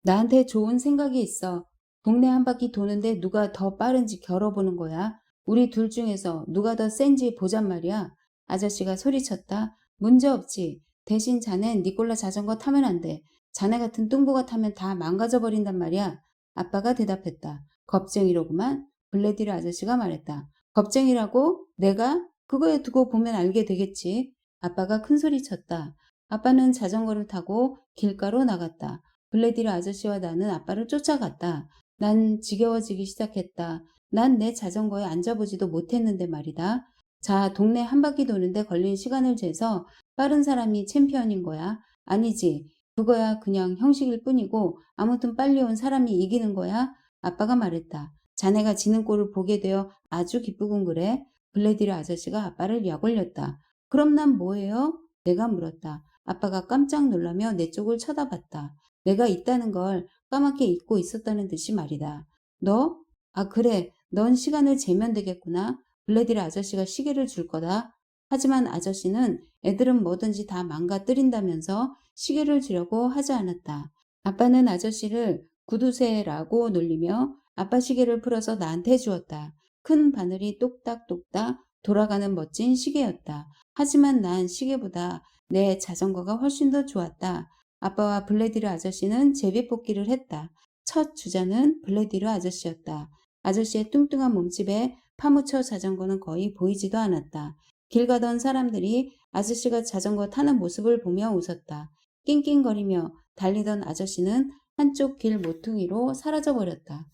나한테 좋은 생각이 있어. 동네 한 바퀴 도는데 누가 더 빠른지 겨뤄보는 거야. 우리 둘 중에서 누가 더 센지 보잔 말이야. 아저씨가 소리쳤다. 문제없지. 대신 자넨 니콜라 자전거 타면 안 돼. 자네 같은 뚱보가 타면 다 망가져버린단 말이야. 아빠가 대답했다. 겁쟁이로구만. 블레디르 아저씨가 말했다. 겁쟁이라고? 내가? 그거에 두고 보면 알게 되겠지. 아빠가 큰 소리 쳤다. 아빠는 자전거를 타고 길가로 나갔다. 블레디르 아저씨와 나는 아빠를 쫓아갔다. 난 지겨워지기 시작했다. 난 내 자전거에 앉아보지도 못했는데 말이다. 자, 동네 한 바퀴 도는데 걸린 시간을 재서 빠른 사람이 챔피언인 거야? 아니지. 그거야 그냥 형식일 뿐이고 아무튼 빨리 온 사람이 이기는 거야? 아빠가 말했다. 자네가 지는 꼴을 보게 되어 아주 기쁘군 그래? 블레디르 아저씨가 아빠를 약올렸다. 그럼 난 뭐예요? 내가 물었다. 아빠가 깜짝 놀라며 내 쪽을 쳐다봤다. 내가 있다는 걸 까맣게 잊고 있었다는 듯이 말이다. 너? 아 그래. 넌 시간을 재면 되겠구나. 블레디르 아저씨가 시계를 줄 거다. 하지만 아저씨는 애들은 뭐든지 다 망가뜨린다면서 시계를 주려고 하지 않았다. 아빠는 아저씨를 구두쇠라고 놀리며 아빠 시계를 풀어서 나한테 주었다. 큰 바늘이 똑딱똑딱 돌아가는 멋진 시계였다. 하지만 난 시계보다 내 자전거가 훨씬 더 좋았다. 아빠와 블레디르 아저씨는 제비뽑기를 했다. 첫 주자는 블레디르 아저씨였다. 아저씨의 뚱뚱한 몸집에 파묻혀 자전거는 거의 보이지도 않았다. 길 가던 사람들이 아저씨가 자전거 타는 모습을 보며 웃었다. 낑낑거리며 달리던 아저씨는 한쪽 길 모퉁이로 사라져버렸다.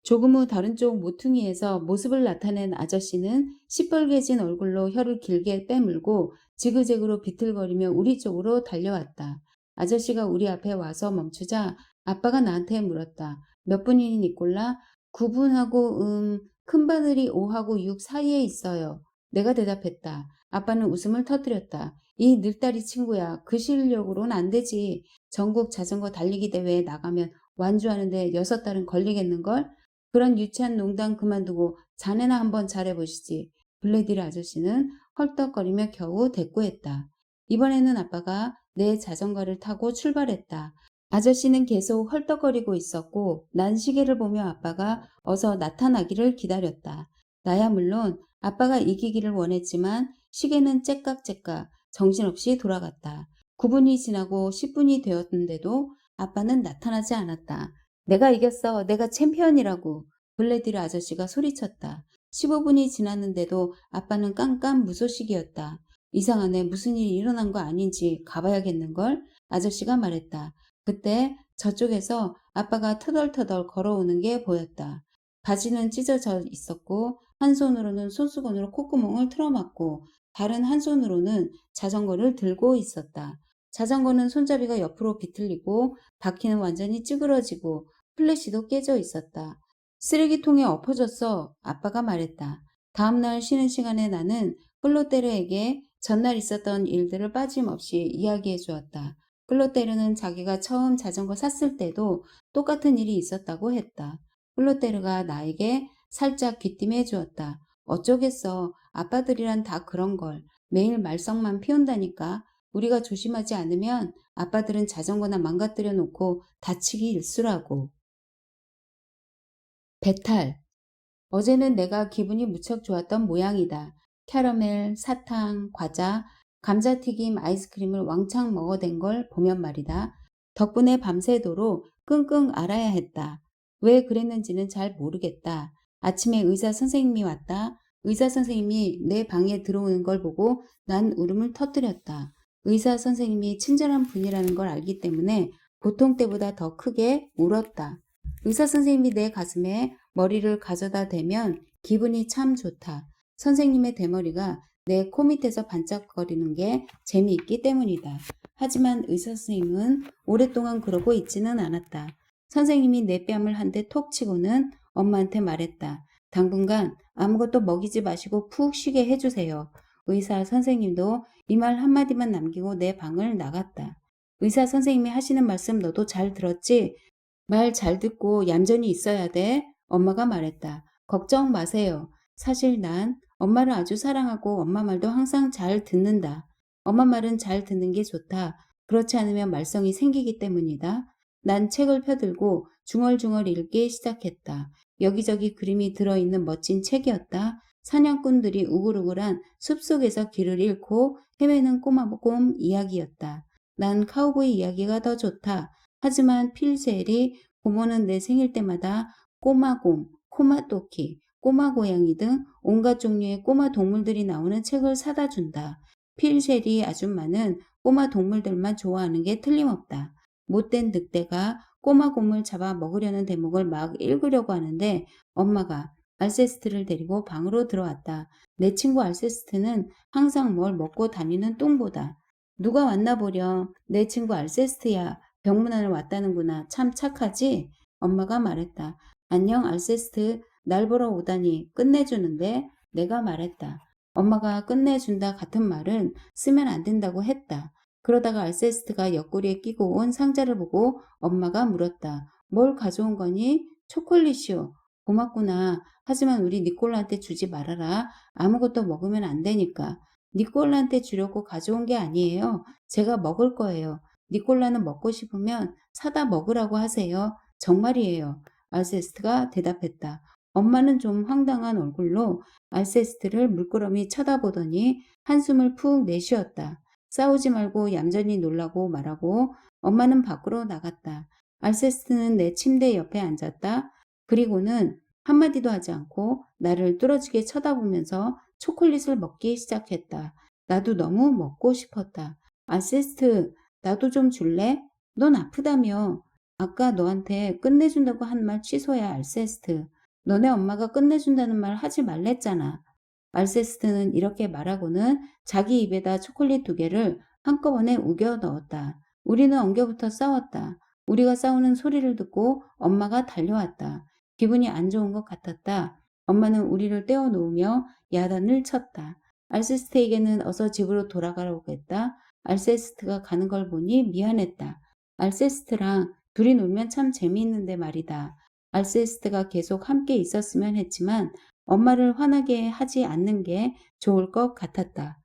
조금 후 다른 쪽 모퉁이에서 모습을 나타낸 아저씨는 시뻘개진 얼굴로 혀를 길게 빼물고 지그재그로 비틀거리며 우리 쪽으로 달려왔다. 아저씨가 우리 앞에 와서 멈추자 아빠가 나한테 물었다. 몇 분이니 니꼴라? 9분하고 큰 바늘이 5하고 6 사이에 있어요. 내가 대답했다. 아빠는 웃음을 터뜨렸다. 이 늙다리 친구야. 그 실력으로는 안 되지. 전국 자전거 달리기 대회에 나가면 완주하는데 6달은 걸리겠는걸? 그런 유치한 농담 그만두고 자네나 한번 잘해보시지. 블레디르 아저씨는 헐떡거리며 겨우 대꾸했다. 이번에는 아빠가 내 자전거를 타고 출발했다. 아저씨는 계속 헐떡거리고 있었고 난 시계를 보며 아빠가 어서 나타나기를 기다렸다. 나야 물론 아빠가 이기기를 원했지만 시계는 째깍째깍 정신없이 돌아갔다. 9분이 지나고 10분이 되었는데도 아빠는 나타나지 않았다. 내가 이겼어. 내가 챔피언이라고. 블레디르 아저씨가 소리쳤다. 15분이 지났는데도 아빠는 깜깜무소식이었다. 이상하네. 무슨 일이 일어난 거 아닌지 가봐야겠는걸? 아저씨가 말했다. 그때 저쪽에서 아빠가 터덜터덜 걸어오는 게 보였다. 바지는 찢어져 있었고 한 손으로는 손수건으로 콧구멍을 틀어막고 다른 한 손으로는 자전거를 들고 있었다. 자전거는 손잡이가 옆으로 비틀리고 바퀴는 완전히 찌그러지고 플래시도 깨져 있었다. 쓰레기통에 엎어졌어. 아빠가 말했다. 다음날 쉬는 시간에 나는 클로테르에게 전날 있었던 일들을 빠짐없이 이야기해 주었다. 클로테르는 자기가 처음 자전거 샀을 때도 똑같은 일이 있었다고 했다. 클로테르가 나에게 살짝 귀띔해 주었다. 어쩌겠어. 아빠들이란 다 그런 걸. 매일 말썽만 피운다니까. 우리가 조심하지 않으면 아빠들은 자전거나 망가뜨려 놓고 다치기 일쑤라고. 배탈. 어제는 내가 기분이 무척 좋았던 모양이다. 캐러멜, 사탕, 과자, 감자튀김, 아이스크림을 왕창 먹어댄 걸 보면 말이다. 덕분에 밤새도록 끙끙 앓아야 했다. 왜 그랬는지는 잘 모르겠다. 아침에 의사 선생님이 왔다. 의사 선생님이 내 방에 들어오는 걸 보고 난 울음을 터뜨렸다. 의사 선생님이 친절한 분이라는 걸 알기 때문에 보통 때보다 더 크게 울었다. 의사 선생님이 내 가슴에 머리를 가져다 대면 기분이 참 좋다. 선생님의 대머리가 내 코 밑에서 반짝거리는 게 재미있기 때문이다. 하지만 의사 선생님은 오랫동안 그러고 있지는 않았다. 선생님이 내 뺨을 한 대 톡 치고는 엄마한테 말했다. 당분간 아무것도 먹이지 마시고 푹 쉬게 해주세요. 의사 선생님도 이 말 한마디만 남기고 내 방을 나갔다. 의사 선생님이 하시는 말씀 너도 잘 들었지? 말 잘 듣고 얌전히 있어야 돼. 엄마가 말했다. 걱정 마세요. 사실 난 엄마를 아주 사랑하고 엄마 말도 항상 잘 듣는다. 엄마 말은 잘 듣는 게 좋다. 그렇지 않으면 말썽이 생기기 때문이다. 난 책을 펴들고 중얼중얼 읽기 시작했다. 여기저기 그림이 들어있는 멋진 책이었다. 사냥꾼들이 우글우글한 숲속에서 길을 잃고 헤매는 꼬마곰 이야기였다. 난 카우보이 이야기가 더 좋다. 하지만 필셀이 고모는 내 생일 때마다 꼬마곰, 코마토키, 꼬마고양이 등 온갖 종류의 꼬마 동물들이 나오는 책을 사다 준다. 필셀이 아줌마는 꼬마 동물들만 좋아하는 게 틀림없다. 못된 늑대가 꼬마곰을 잡아 먹으려는 대목을 막 읽으려고 하는데 엄마가 알세스트를 데리고 방으로 들어왔다. 내 친구 알세스트는 항상 뭘 먹고 다니는 똥보다 누가 왔나 보렴. 내 친구 알세스트야. 병문안을 왔다는구나. 참 착하지? 엄마가 말했다. 안녕 알세스트. 날 보러 오다니 끝내주는데? 내가 말했다. 엄마가 끝내준다 같은 말은 쓰면 안 된다고 했다. 그러다가 알세스트가 옆구리에 끼고 온 상자를 보고 엄마가 물었다. 뭘 가져온 거니? 초콜릿이요. 고맙구나. 하지만 우리 니콜라한테 주지 말아라. 아무것도 먹으면 안 되니까. 니콜라한테 주려고 가져온 게 아니에요. 제가 먹을 거예요. 니콜라는 먹고 싶으면 사다 먹으라고 하세요. 정말이에요. 알세스트가 대답했다. 엄마는 좀 황당한 얼굴로 알세스트를 물끄러미 쳐다보더니 한숨을 푹 내쉬었다. 싸우지 말고 얌전히 놀라고 말하고 엄마는 밖으로 나갔다. 알세스트는 내 침대 옆에 앉았다. 그리고는 한마디도 하지 않고 나를 뚫어지게 쳐다보면서 초콜릿을 먹기 시작했다. 나도 너무 먹고 싶었다. 알세스트, 나도 좀 줄래? 넌 아프다며. 아까 너한테 끝내준다고 한 말 취소야, 알세스트. 너네 엄마가 끝내준다는 말 하지 말랬잖아. 알세스트는 이렇게 말하고는 자기 입에다 초콜릿 2개를 한꺼번에 우겨 넣었다. 우리는 엉겨붙어 싸웠다. 우리가 싸우는 소리를 듣고 엄마가 달려왔다. 기분이 안 좋은 것 같았다. 엄마는 우리를 떼어놓으며 야단을 쳤다. 알세스트에게는 어서 집으로 돌아가라고 했다. 알세스트가 가는 걸 보니 미안했다. 알세스트랑 둘이 놀면 참 재미있는데 말이다. 알세스트가 계속 함께 있었으면 했지만 엄마를 화나게 하지 않는 게 좋을 것 같았다.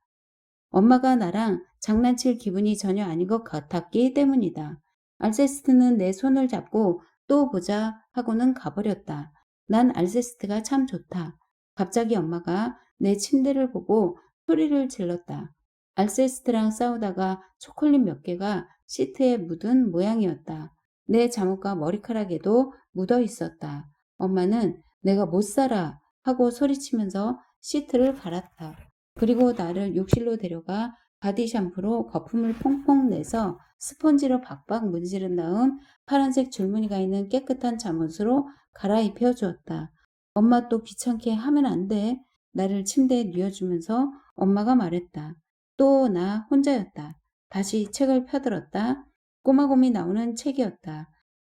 엄마가 나랑 장난칠 기분이 전혀 아닌 것 같았기 때문이다. 알세스트는 내 손을 잡고 또 보자 하고는 가버렸다. 난 알세스트가 참 좋다. 갑자기 엄마가 내 침대를 보고 소리를 질렀다. 알세스트랑 싸우다가 초콜릿 몇 개가 시트에 묻은 모양이었다. 내 잠옷과 머리카락에도 묻어 있었다. 엄마는 내가 못 살아 하고 소리치면서 시트를 갈았다. 그리고 나를 욕실로 데려가 바디 샴푸로 거품을 퐁퐁 내서 스펀지로 박박 문지른 다음 파란색 줄무늬가 있는 깨끗한 잠옷으로 갈아입혀 주었다. 엄마 또 귀찮게 하면 안 돼. 나를 침대에 뉘어주면서 엄마가 말했다. 또 나 혼자였다. 다시 책을 펴들었다. 꼬마곰이 나오는 책이었다.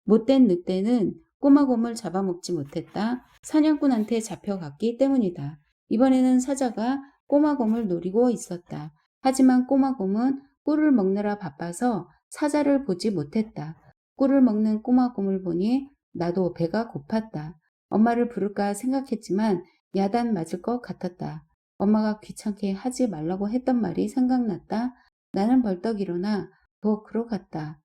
못된 늑대는 꼬마곰을 잡아먹지 못했다. 사냥꾼한테 잡혀갔기 때문이다. 이번에는 사자가 꼬마곰을 노리고 있었다. 하지만 꼬마곰은 꿀을 먹느라 바빠서 사자를 보지 못했다. 꿀을 먹는 꼬마곰을 보니 나도 배가 고팠다. 엄마를 부를까 생각했지만 야단 맞을 것 같았다. 엄마가 귀찮게 하지 말라고 했던 말이 생각났다. 나는 벌떡 일어나 부엌으로 갔다.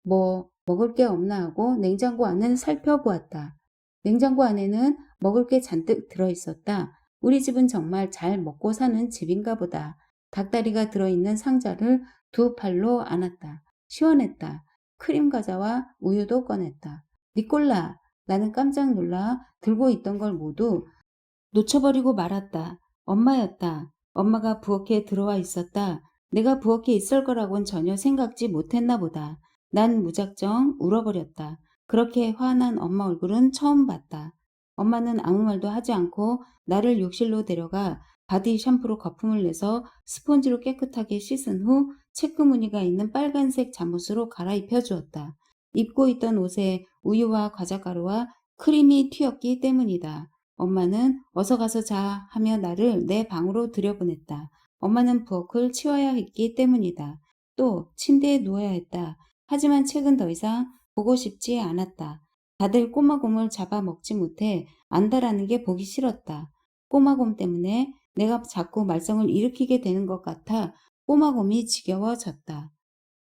뭐 먹을 게 없나 하고 냉장고 안을 살펴보았다. 냉장고 안에는 먹을 게 잔뜩 들어있었다. 우리 집은 정말 잘 먹고 사는 집인가 보다. 닭다리가 들어있는 상자를 2팔로 안았다. 시원했다. 크림 과자와 우유도 꺼냈다. 니콜라! 나는 깜짝 놀라 들고 있던 걸 모두 놓쳐버리고 말았다. 엄마였다. 엄마가 부엌에 들어와 있었다. 내가 부엌에 있을 거라고는 전혀 생각지 못했나 보다. 난 무작정 울어버렸다. 그렇게 화난 엄마 얼굴은 처음 봤다. 엄마는 아무 말도 하지 않고 나를 욕실로 데려가 바디 샴푸로 거품을 내서 스펀지로 깨끗하게 씻은 후 체크 무늬가 있는 빨간색 잠옷으로 갈아입혀 주었다. 입고 있던 옷에 우유와 과자가루와 크림이 튀었기 때문이다. 엄마는 어서 가서 자 하며 나를 내 방으로 들여보냈다. 엄마는 부엌을 치워야 했기 때문이다. 또 침대에 누워야 했다. 하지만 책은 더 이상 보고 싶지 않았다. 다들 꼬마곰을 잡아먹지 못해 안다라는 게 보기 싫었다. 꼬마곰 때문에 내가 자꾸 말썽을 일으키게 되는 것 같아 꼬마곰이 지겨워졌다.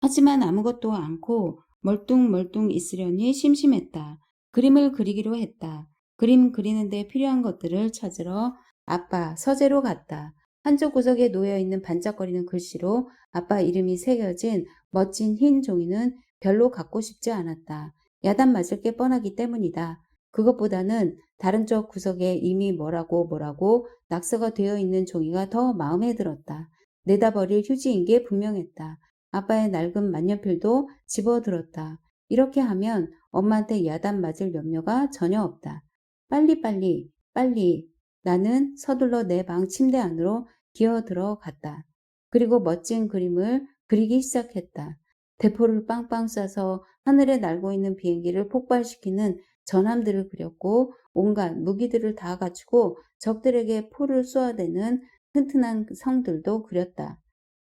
하지만 아무것도 않고 멀뚱멀뚱 있으려니 심심했다. 그림을 그리기로 했다. 그림 그리는데 필요한 것들을 찾으러 아빠 서재로 갔다. 한쪽 구석에 놓여있는 반짝거리는 글씨로 아빠 이름이 새겨진 멋진 흰 종이는 별로 갖고 싶지 않았다. 야단 맞을 게 뻔하기 때문이다. 그것보다는 다른 쪽 구석에 이미 뭐라고 낙서가 되어 있는 종이가 더 마음에 들었다. 내다 버릴 휴지인 게 분명했다. 아빠의 낡은 만년필도 집어들었다. 이렇게 하면 엄마한테 야단 맞을 염려가 전혀 없다. 빨리. 나는 서둘러 내 방 침대 안으로 기어 들어갔다. 그리고 멋진 그림을 그리기 시작했다. 대포를 빵빵 쏴서 하늘에 날고 있는 비행기를 폭발시키는 전함들을 그렸고 온갖 무기들을 다 갖추고 적들에게 포를 쏘아대는 튼튼한 성들도 그렸다.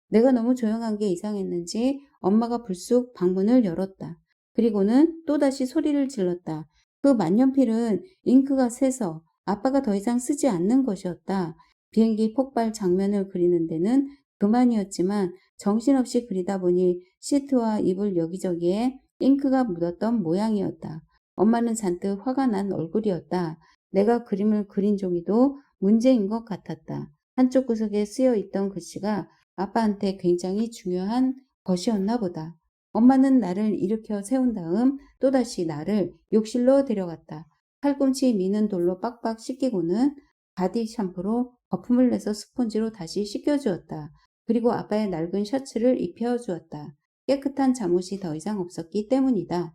내가 너무 조용한 게 이상했는지 엄마가 불쑥 방문을 열었다. 그리고는 또다시 소리를 질렀다. 그 만년필은 잉크가 새서 아빠가 더 이상 쓰지 않는 것이었다. 비행기 폭발 장면을 그리는 데는 그만이었지만 정신없이 그리다 보니 시트와 이불 여기저기에 잉크가 묻었던 모양이었다. 엄마는 잔뜩 화가 난 얼굴이었다. 내가 그림을 그린 종이도 문제인 것 같았다. 한쪽 구석에 쓰여 있던 글씨가 아빠한테 굉장히 중요한 것이었나 보다. 엄마는 나를 일으켜 세운 다음 또다시 나를 욕실로 데려갔다. 팔꿈치 미는 돌로 빡빡 씻기고는 바디 샴푸로 거품을 내서 스펀지로 다시 씻겨주었다. 그리고 아빠의 낡은 셔츠를 입혀주었다. 깨끗한 잠옷이 더 이상 없었기 때문이다.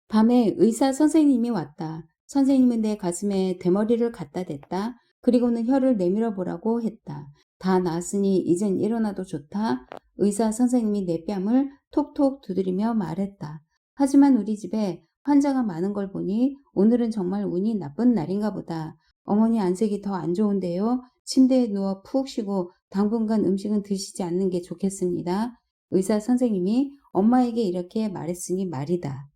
밤에 의사 선생님이 왔다. 선생님은 내 가슴에 대머리를 갖다 댔다. 그리고는 혀를 내밀어 보라고 했다. 다 나았으니 이젠 일어나도 좋다. 의사 선생님이 내 뺨을 톡톡 두드리며 말했다. 하지만 우리 집에 환자가 많은 걸 보니 오늘은 정말 운이 나쁜 날인가 보다. 어머니 안색이 더 안 좋은데요. 침대에 누워 푹 쉬고 당분간 음식은 드시지 않는 게 좋겠습니다. 의사 선생님이 엄마에게 이렇게 말했으니 말이다.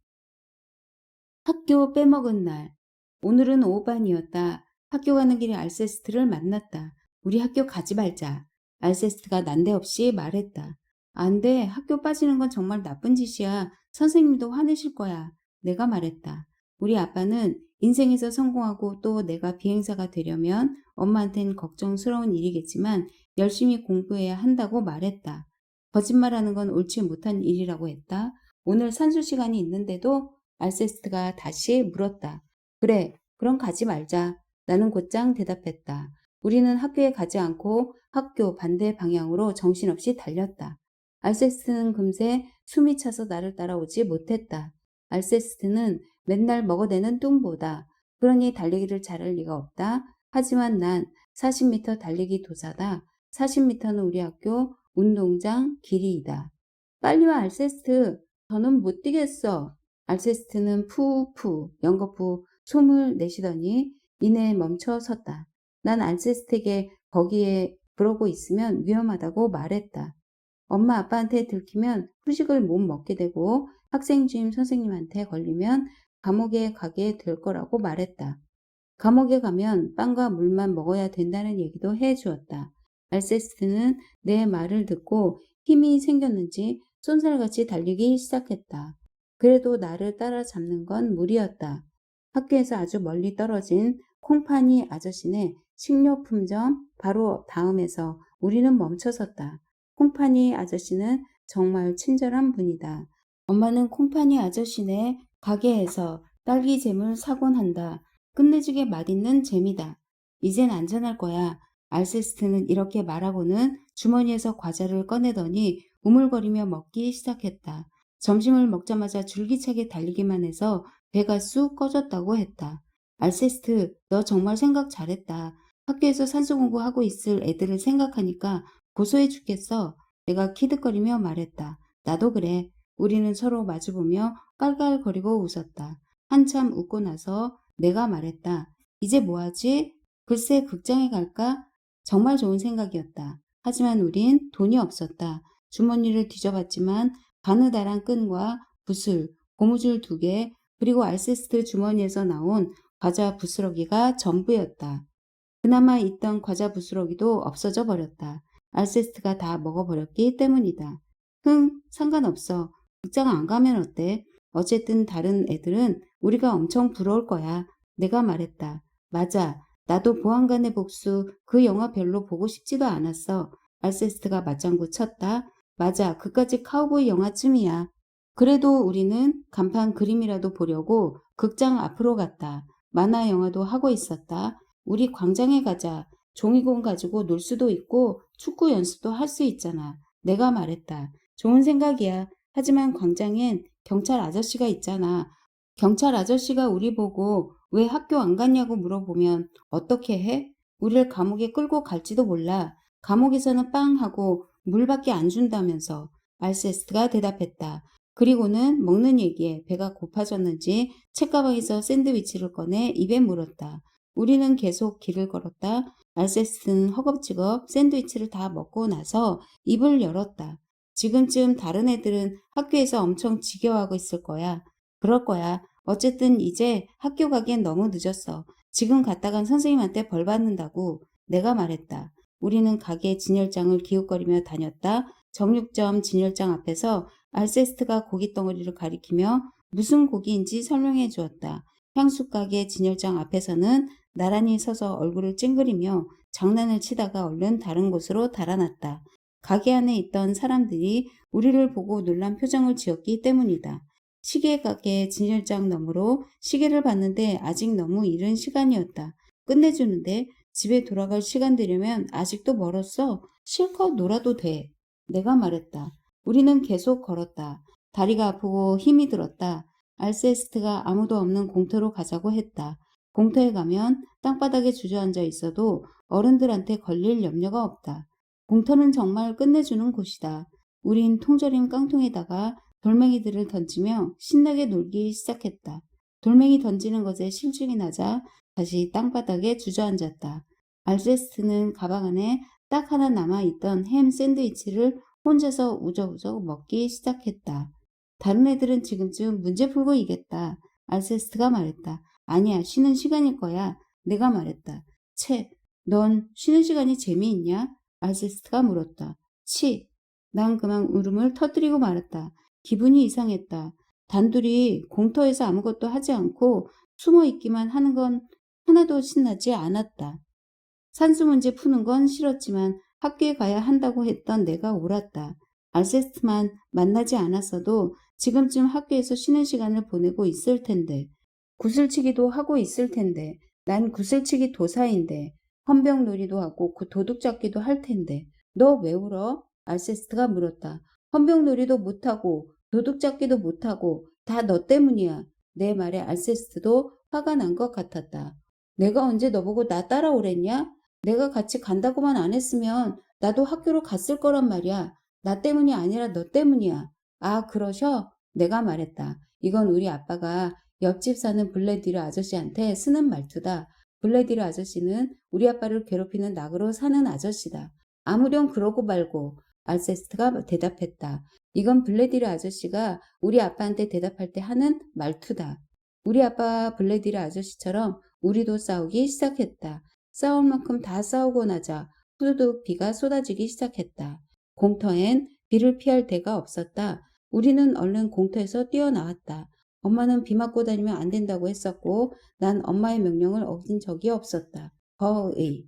학교 빼먹은 날. 오늘은 오후반이었다. 학교 가는 길에 알세스트를 만났다. 우리 학교 가지 말자. 알세스트가 난데없이 말했다. 안 돼. 학교 빠지는 건 정말 나쁜 짓이야. 선생님도 화내실 거야. 내가 말했다. 우리 아빠는 인생에서 성공하고 또 내가 비행사가 되려면 엄마한텐 걱정스러운 일이겠지만 열심히 공부해야 한다고 말했다. 거짓말하는 건 옳지 못한 일이라고 했다. 오늘 산수 시간이 있는데도 알세스트가 다시 물었다. 그래, 그럼 가지 말자. 나는 곧장 대답했다. 우리는 학교에 가지 않고 학교 반대 방향으로 정신없이 달렸다. 알세스트는 금세 숨이 차서 나를 따라오지 못했다. 알세스트는 맨날 먹어대는 뚱보다. 그러니 달리기를 잘할 리가 없다. 하지만 난 40m 달리기 도사다. 40m는 우리 학교 운동장 길이이다. 빨리 와, 알세스트. 더는 못 뛰겠어. 알세스트는 푸푸 연거푸 숨을 내쉬더니 이내 멈춰 섰다. 난 알세스트에게 거기에 그러고 있으면 위험하다고 말했다. 엄마 아빠한테 들키면 후식을 못 먹게 되고 학생주임 선생님한테 걸리면 감옥에 가게 될 거라고 말했다. 감옥에 가면 빵과 물만 먹어야 된다는 얘기도 해 주었다. 알세스트는 내 말을 듣고 힘이 생겼는지 쏜살같이 달리기 시작했다. 그래도 나를 따라잡는 건 무리였다. 학교에서 아주 멀리 떨어진 콩파니 아저씨네 식료품점 바로 다음에서 우리는 멈춰섰다. 콩파니 아저씨는 정말 친절한 분이다. 엄마는 콩파니 아저씨네 가게에서 딸기잼을 사곤 한다. 끝내주게 맛있는 잼이다. 이젠 안전할 거야. 알세스트는 이렇게 말하고는 주머니에서 과자를 꺼내더니 우물거리며 먹기 시작했다. 점심을 먹자마자 줄기차게 달리기만 해서 배가 쑥 꺼졌다고 했다. 알세스트, 너 정말 생각 잘했다. 학교에서 산수 공부하고 있을 애들을 생각하니까 고소해 죽겠어. 내가 키득거리며 말했다. 나도 그래. 우리는 서로 마주보며 깔깔거리고 웃었다. 한참 웃고 나서 내가 말했다. 이제 뭐하지? 글쎄 극장에 갈까? 정말 좋은 생각이었다. 하지만 우린 돈이 없었다. 주머니를 뒤져봤지만 가느다란 끈과 붓을, 고무줄 2개, 그리고 알세스트 주머니에서 나온 과자 부스러기가 전부였다. 그나마 있던 과자 부스러기도 없어져 버렸다. 알세스트가 다 먹어버렸기 때문이다. 상관없어. 극장 안 가면 어때? 어쨌든 다른 애들은 우리가 엄청 부러울 거야. 내가 말했다. 맞아. 나도 보안관의 복수 그 영화 별로 보고 싶지도 않았어. 알세스트가 맞장구 쳤다. 맞아. 그까짓 카우보이 영화쯤이야. 그래도 우리는 간판 그림이라도 보려고 극장 앞으로 갔다. 만화 영화도 하고 있었다. 우리 광장에 가자. 종이공 가지고 놀 수도 있고 축구 연습도 할 수 있잖아. 내가 말했다. 좋은 생각이야. 하지만 광장엔 경찰 아저씨가 있잖아. 경찰 아저씨가 우리 보고 왜 학교 안 갔냐고 물어보면 어떻게 해? 우리를 감옥에 끌고 갈지도 몰라. 감옥에서는 빵하고 물밖에 안 준다면서. 알세스트가 대답했다. 그리고는 먹는 얘기에 배가 고파졌는지 책가방에서 샌드위치를 꺼내 입에 물었다. 우리는 계속 길을 걸었다. 알세스트는 허겁지겁 샌드위치를 다 먹고 나서 입을 열었다. 지금쯤 다른 애들은 학교에서 엄청 지겨워하고 있을 거야. 그럴 거야. 어쨌든 이제 학교 가기엔 너무 늦었어. 지금 갔다간 선생님한테 벌 받는다고 내가 말했다. 우리는 가게 진열장을 기웃거리며 다녔다. 정육점 진열장 앞에서 알세스트가 고깃덩어리를 가리키며 무슨 고기인지 설명해 주었다. 향수가게 진열장 앞에서는 나란히 서서 얼굴을 찡그리며 장난을 치다가 얼른 다른 곳으로 달아났다. 가게 안에 있던 사람들이 우리를 보고 놀란 표정을 지었기 때문이다. 시계 가게 진열장 너머로 시계를 봤는데 아직 너무 이른 시간이었다. 끝내주는데 집에 돌아갈 시간 되려면 아직도 멀었어. 실컷 놀아도 돼. 내가 말했다. 우리는 계속 걸었다. 다리가 아프고 힘이 들었다. 알세스트가 아무도 없는 공터로 가자고 했다. 공터에 가면 땅바닥에 주저앉아 있어도 어른들한테 걸릴 염려가 없다. 공터는 정말 끝내주는 곳이다. 우린 통조림 깡통에다가 돌멩이들을 던지며 신나게 놀기 시작했다. 돌멩이 던지는 것에 실증이 나자 다시 땅바닥에 주저앉았다. 알세스트는 가방 안에 딱 하나 남아있던 햄 샌드위치를 혼자서 우적우적 먹기 시작했다. 다른 애들은 지금쯤 문제 풀고 있겠다. 알세스트가 말했다. 아니야, 쉬는 시간일 거야. 내가 말했다. 채, 넌 쉬는 시간이 재미있냐? 알세스트가 물었다. 치, 난 그만 울음을 터뜨리고 말았다. 기분이 이상했다. 단둘이 공터에서 아무것도 하지 않고 숨어 있기만 하는 건 하나도 신나지 않았다. 산수 문제 푸는 건 싫었지만 학교에 가야 한다고 했던 내가 옳았다. 알세스트만 만나지 않았어도 지금쯤 학교에서 쉬는 시간을 보내고 있을 텐데. 구슬치기도 하고 있을 텐데. 난 구슬치기 도사인데. 헌병놀이도 하고 도둑잡기도 할 텐데. 너 왜 울어? 알세스트가 물었다. 헌병놀이도 못하고 도둑잡기도 못하고 다 너 때문이야. 내 말에 알세스트도 화가 난 것 같았다. 내가 언제 너보고 나 따라오랬냐? 내가 같이 간다고만 안 했으면 나도 학교로 갔을 거란 말이야. 나 때문이 아니라 너 때문이야. 아, 그러셔? 내가 말했다. 이건 우리 아빠가 옆집 사는 블레디르 아저씨한테 쓰는 말투다. 블레디르 아저씨는 우리 아빠를 괴롭히는 낙으로 사는 아저씨다. 아무렴 그러고 말고. 알세스트가 대답했다. 이건 블레디르 아저씨가 우리 아빠한테 대답할 때 하는 말투다. 우리 아빠 블레디르 아저씨처럼 우리도 싸우기 시작했다. 싸울 만큼 다 싸우고 나자 후두둑 비가 쏟아지기 시작했다. 공터엔 비를 피할 데가 없었다. 우리는 얼른 공터에서 뛰어나왔다. 엄마는 비 맞고 다니면 안 된다고 했었고 난 엄마의 명령을 어긴 적이 없었다. 거의.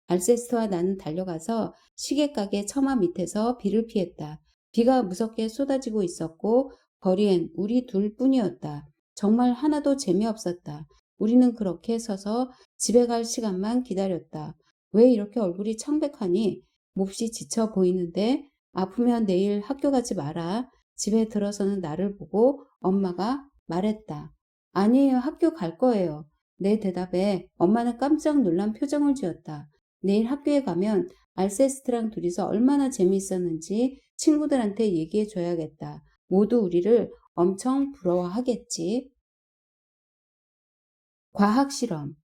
알세스트와 나는 달려가서 시계가게 처마 밑에서 비를 피했다. 비가 무섭게 쏟아지고 있었고 거리엔 우리 둘뿐이었다. 정말 하나도 재미없었다. 우리는 그렇게 서서 집에 갈 시간만 기다렸다. 왜 이렇게 얼굴이 창백하니? 몹시 지쳐 보이는데 아프면 내일 학교 가지 마라. 집에 들어서는 나를 보고 엄마가 말했다. 아니에요, 학교 갈 거예요. 내 대답에 엄마는 깜짝 놀란 표정을 지었다. 내일 학교에 가면 알세스트랑 둘이서 얼마나 재미있었는지 친구들한테 얘기해 줘야겠다. 모두 우리를 엄청 부러워하겠지. 과학 실험.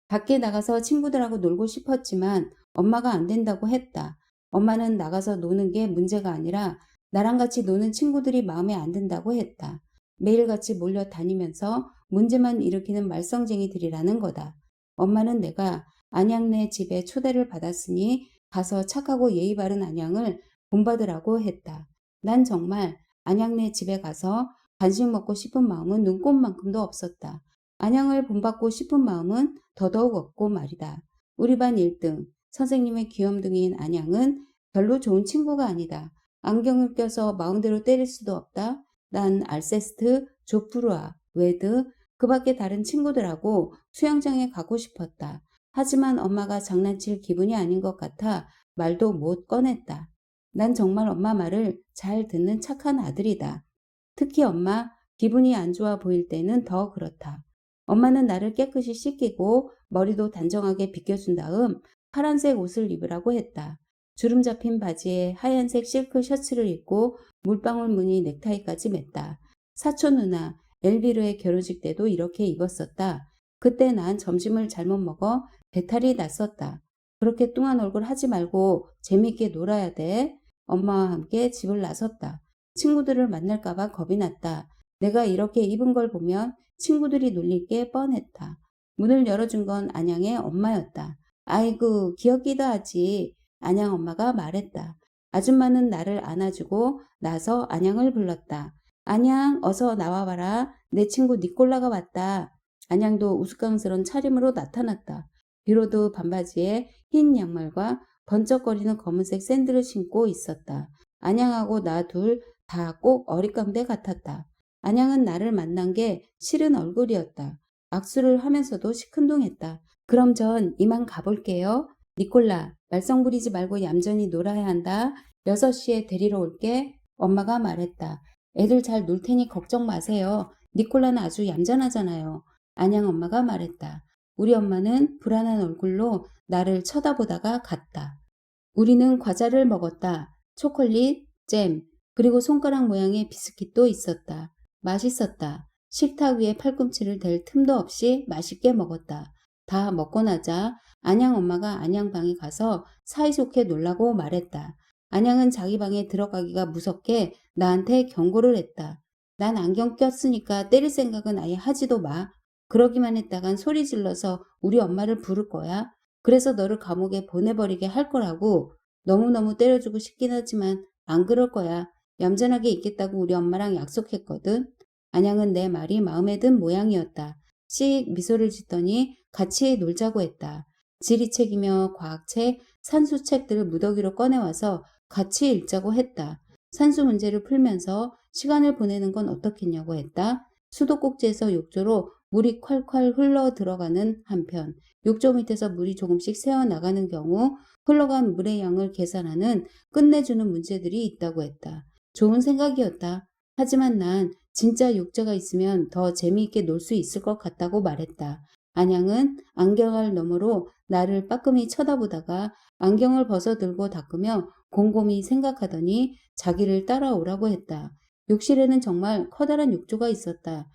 밖에 나가서 친구들하고 놀고 싶었지만 엄마가 안 된다고 했다. 엄마는 나가서 노는 게 문제가 아니라 나랑 같이 노는 친구들이 마음에 안 든다고 했다. 매일같이 몰려 다니면서 문제만 일으키는 말썽쟁이들이라는 거다. 엄마는 내가 안양네 집에 초대를 받았으니 가서 착하고 예의 바른 안양을 본받으라고 했다. 난 정말 안양네 집에 가서 간식 먹고 싶은 마음은 눈꼽만큼도 없었다. 안양을 본받고 싶은 마음은 더더욱 없고 말이다. 우리 반 1등, 선생님의 귀염둥이인 안양은 별로 좋은 친구가 아니다. 안경을 껴서 마음대로 때릴 수도 없다. 난 알세스트, 조프루아, 웨드, 그 밖에 다른 친구들하고 수영장에 가고 싶었다. 하지만 엄마가 장난칠 기분이 아닌 것 같아 말도 못 꺼냈다. 난 정말 엄마 말을 잘 듣는 착한 아들이다. 특히 엄마, 기분이 안 좋아 보일 때는 더 그렇다. 엄마는 나를 깨끗이 씻기고 머리도 단정하게 빗겨준 다음 파란색 옷을 입으라고 했다. 주름 잡힌 바지에 하얀색 실크 셔츠를 입고 물방울 무늬 넥타이까지 맸다. 사촌 누나 엘비르의 결혼식 때도 이렇게 입었었다. 그때 난 점심을 잘못 먹어 배탈이 났었다. 그렇게 뚱한 얼굴 하지 말고 재미있게 놀아야 돼. 엄마와 함께 집을 나섰다. 친구들을 만날까봐 겁이 났다. 내가 이렇게 입은 걸 보면 친구들이 놀릴 게 뻔했다. 문을 열어준 건 안양의 엄마였다. 아이고 기억기도 하지. 안양 엄마가 말했다. 아줌마는 나를 안아주고 나서 안양을 불렀다. 안양 어서 나와봐라. 내 친구 니콜라가 왔다. 안양도 우스꽝스런 차림으로 나타났다. 비로도 반바지에 흰 양말과 번쩍거리는 검은색 샌들을 신고 있었다. 안양하고 나 둘 다 꼭 어릿광대 같았다. 안양은 나를 만난 게 싫은 얼굴이었다. 악수를 하면서도 시큰둥했다. 그럼 전 이만 가볼게요. 니콜라, 말썽 부리지 말고 얌전히 놀아야 한다. 6시에 데리러 올게. 엄마가 말했다. 애들 잘 놀 테니 걱정 마세요. 니콜라는 아주 얌전하잖아요. 안양 엄마가 말했다. 우리 엄마는 불안한 얼굴로 나를 쳐다보다가 갔다. 우리는 과자를 먹었다. 초콜릿, 잼, 그리고 손가락 모양의 비스킷도 있었다. 맛있었다. 식탁 위에 팔꿈치를 댈 틈도 없이 맛있게 먹었다. 다 먹고 나자 안양 엄마가 안양 방에 가서 사이좋게 놀라고 말했다. 안양은 자기 방에 들어가기가 무섭게 나한테 경고를 했다. 난 안경 꼈으니까 때릴 생각은 아예 하지도 마. 그러기만 했다간 소리 질러서 우리 엄마를 부를 거야. 그래서 너를 감옥에 보내버리게 할 거라고. 너무너무 때려주고 싶긴 하지만 안 그럴 거야. 얌전하게 있겠다고 우리 엄마랑 약속했거든. 안양은 내 말이 마음에 든 모양이었다. 씩 미소를 짓더니 같이 놀자고 했다. 지리책이며 과학책, 산수책들을 무더기로 꺼내와서 같이 읽자고 했다. 산수 문제를 풀면서 시간을 보내는 건 어떻겠냐고 했다. 수도꼭지에서 욕조로 물이 콸콸 흘러 들어가는 한편 욕조 밑에서 물이 조금씩 새어나가는 경우 흘러간 물의 양을 계산하는 끝내주는 문제들이 있다고 했다. 좋은 생각이었다. 하지만 난 진짜 욕조가 있으면 더 재미있게 놀 수 있을 것 같다고 말했다. 안양은 안경알 너머로 나를 빠끔히 쳐다보다가 안경을 벗어들고 닦으며 곰곰이 생각하더니 자기를 따라오라고 했다. 욕실에는 정말 커다란 욕조가 있었다.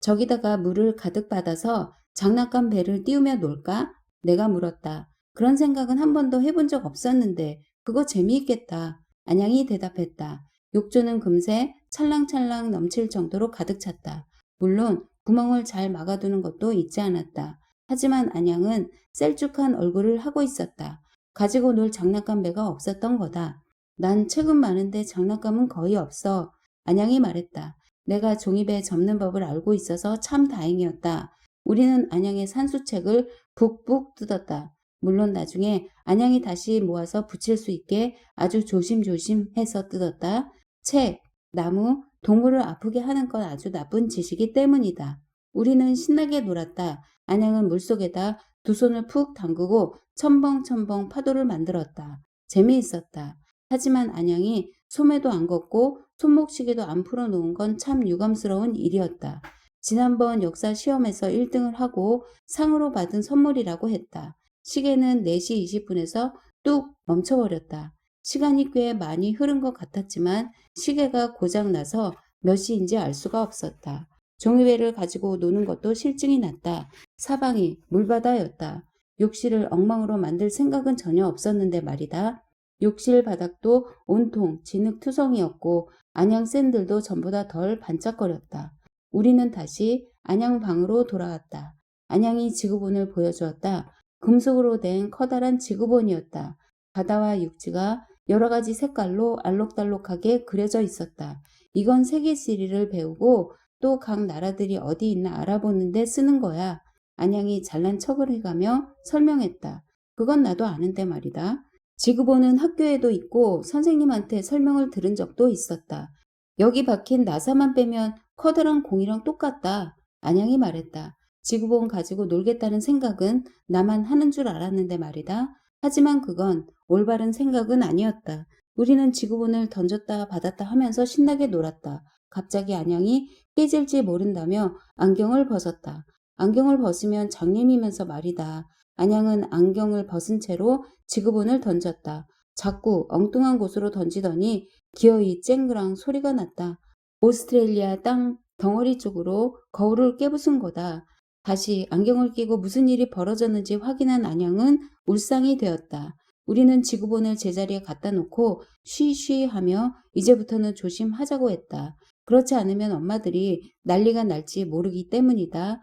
저기다가 물을 가득 받아서 장난감 배를 띄우며 놀까? 내가 물었다. 그런 생각은 한 번도 해본 적 없었는데 그거 재미있겠다. 안양이 대답했다. 욕조는 금세 찰랑찰랑 넘칠 정도로 가득 찼다. 물론 구멍을 잘 막아두는 것도 잊지 않았다. 하지만 안양은 셀쭉한 얼굴을 하고 있었다. 가지고 놀 장난감 배가 없었던 거다. 난 책은 많은데 장난감은 거의 없어. 안양이 말했다. 내가 종이배 접는 법을 알고 있어서 참 다행이었다. 우리는 안양의 산수책을 북북 뜯었다. 물론 나중에 안양이 다시 모아서 붙일 수 있게 아주 조심조심 해서 뜯었다. 책, 나무, 동물을 아프게 하는 건 아주 나쁜 짓이기 때문이다. 우리는 신나게 놀았다. 안양은 물속에다 두 손을 푹 담그고 첨벙첨벙 파도를 만들었다. 재미있었다. 하지만 안양이 소매도 안 걷고 손목시계도 안 풀어놓은 건 참 유감스러운 일이었다. 지난번 역사 시험에서 1등을 하고 상으로 받은 선물이라고 했다. 시계는 4시 20분에서 뚝 멈춰버렸다. 시간이 꽤 많이 흐른 것 같았지만 시계가 고장나서 몇 시인지 알 수가 없었다. 종이배를 가지고 노는 것도 실증이 났다. 사방이 물바다였다. 욕실을 엉망으로 만들 생각은 전혀 없었는데 말이다. 욕실 바닥도 온통 진흙투성이었고 안양 샌들도 전보다 덜 반짝거렸다. 우리는 다시 안양 방으로 돌아왔다. 안양이 지구본을 보여주었다. 금속으로 된 커다란 지구본이었다. 바다와 육지가 여러 가지 색깔로 알록달록하게 그려져 있었다. 이건 세계 지리를 배우고 또 각 나라들이 어디 있나 알아보는데 쓰는 거야. 안양이 잘난 척을 해가며 설명했다. 그건 나도 아는데 말이다. 지구본은 학교에도 있고 선생님한테 설명을 들은 적도 있었다. 여기 박힌 나사만 빼면 커다란 공이랑 똑같다. 안양이 말했다. 지구본 가지고 놀겠다는 생각은 나만 하는 줄 알았는데 말이다. 하지만 그건 올바른 생각은 아니었다. 우리는 지구본을 던졌다 받았다 하면서 신나게 놀았다. 갑자기 안양이 깨질지 모른다며 안경을 벗었다. 안경을 벗으면 장님이면서 말이다. 안양은 안경을 벗은 채로 지구본을 던졌다. 자꾸 엉뚱한 곳으로 던지더니 기어이 쨍그랑 소리가 났다. 오스트레일리아 땅 덩어리 쪽으로 거울을 깨부순 거다. 다시 안경을 끼고 무슨 일이 벌어졌는지 확인한 안양은 울상이 되었다. 우리는 지구본을 제자리에 갖다 놓고 쉬쉬 하며 이제부터는 조심하자고 했다. 그렇지 않으면 엄마들이 난리가 날지 모르기 때문이다.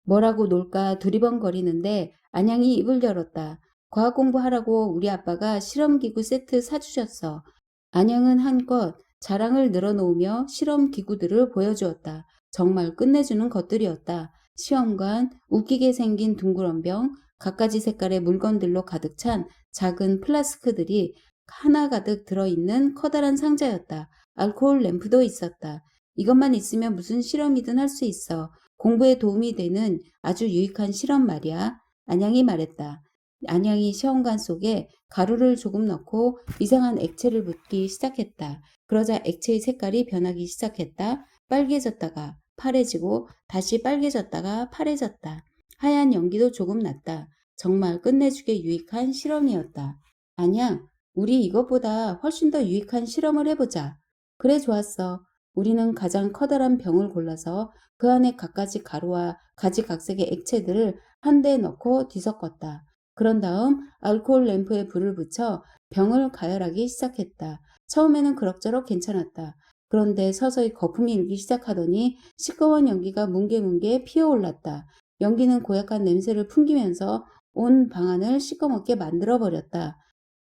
뭐라고 놀까 두리번거리는데 안양이 입을 열었다. 과학 공부하라고 우리 아빠가 실험기구 세트 사주셨어. 안양은 한껏 자랑을 늘어놓으며 실험기구들을 보여주었다. 정말 끝내주는 것들이었다. 시험관, 웃기게 생긴 둥그런 병, 갖가지 색깔의 물건들로 가득 찬 작은 플라스크들이 하나 가득 들어있는 커다란 상자였다. 알코올 램프도 있었다. 이것만 있으면 무슨 실험이든 할 수 있어. 공부에 도움이 되는 아주 유익한 실험 말이야. 안양이 말했다. 안양이 시험관 속에 가루를 조금 넣고 이상한 액체를 붓기 시작했다. 그러자 액체의 색깔이 변하기 시작했다. 빨개졌다가 파래지고 다시 빨개졌다가 파래졌다. 하얀 연기도 조금 났다. 정말 끝내주게 유익한 실험이었다. 안양, 우리 이것보다 훨씬 더 유익한 실험을 해보자. 그래, 좋았어. 우리는 가장 커다란 병을 골라서 그 안에 갖가지 가루와 가지각색의 액체들을 한 대에 넣고 뒤섞었다. 그런 다음 알코올 램프에 불을 붙여 병을 가열하기 시작했다. 처음에는 그럭저럭 괜찮았다. 그런데 서서히 거품이 일기 시작하더니 시꺼먼 연기가 뭉게뭉게 피어올랐다. 연기는 고약한 냄새를 풍기면서 온 방안을 시꺼멓게 만들어버렸다.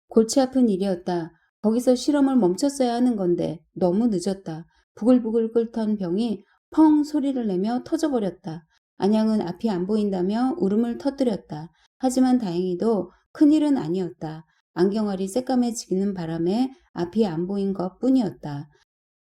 골치 아픈 일이었다. 거기서 실험을 멈췄어야 하는 건데 너무 늦었다. 부글부글 끓던 병이 펑 소리를 내며 터져버렸다. 안양은 앞이 안 보인다며 울음을 터뜨렸다. 하지만 다행히도 큰일은 아니었다. 안경알이 새까매지는 바람에 앞이 안 보인 것 뿐이었다.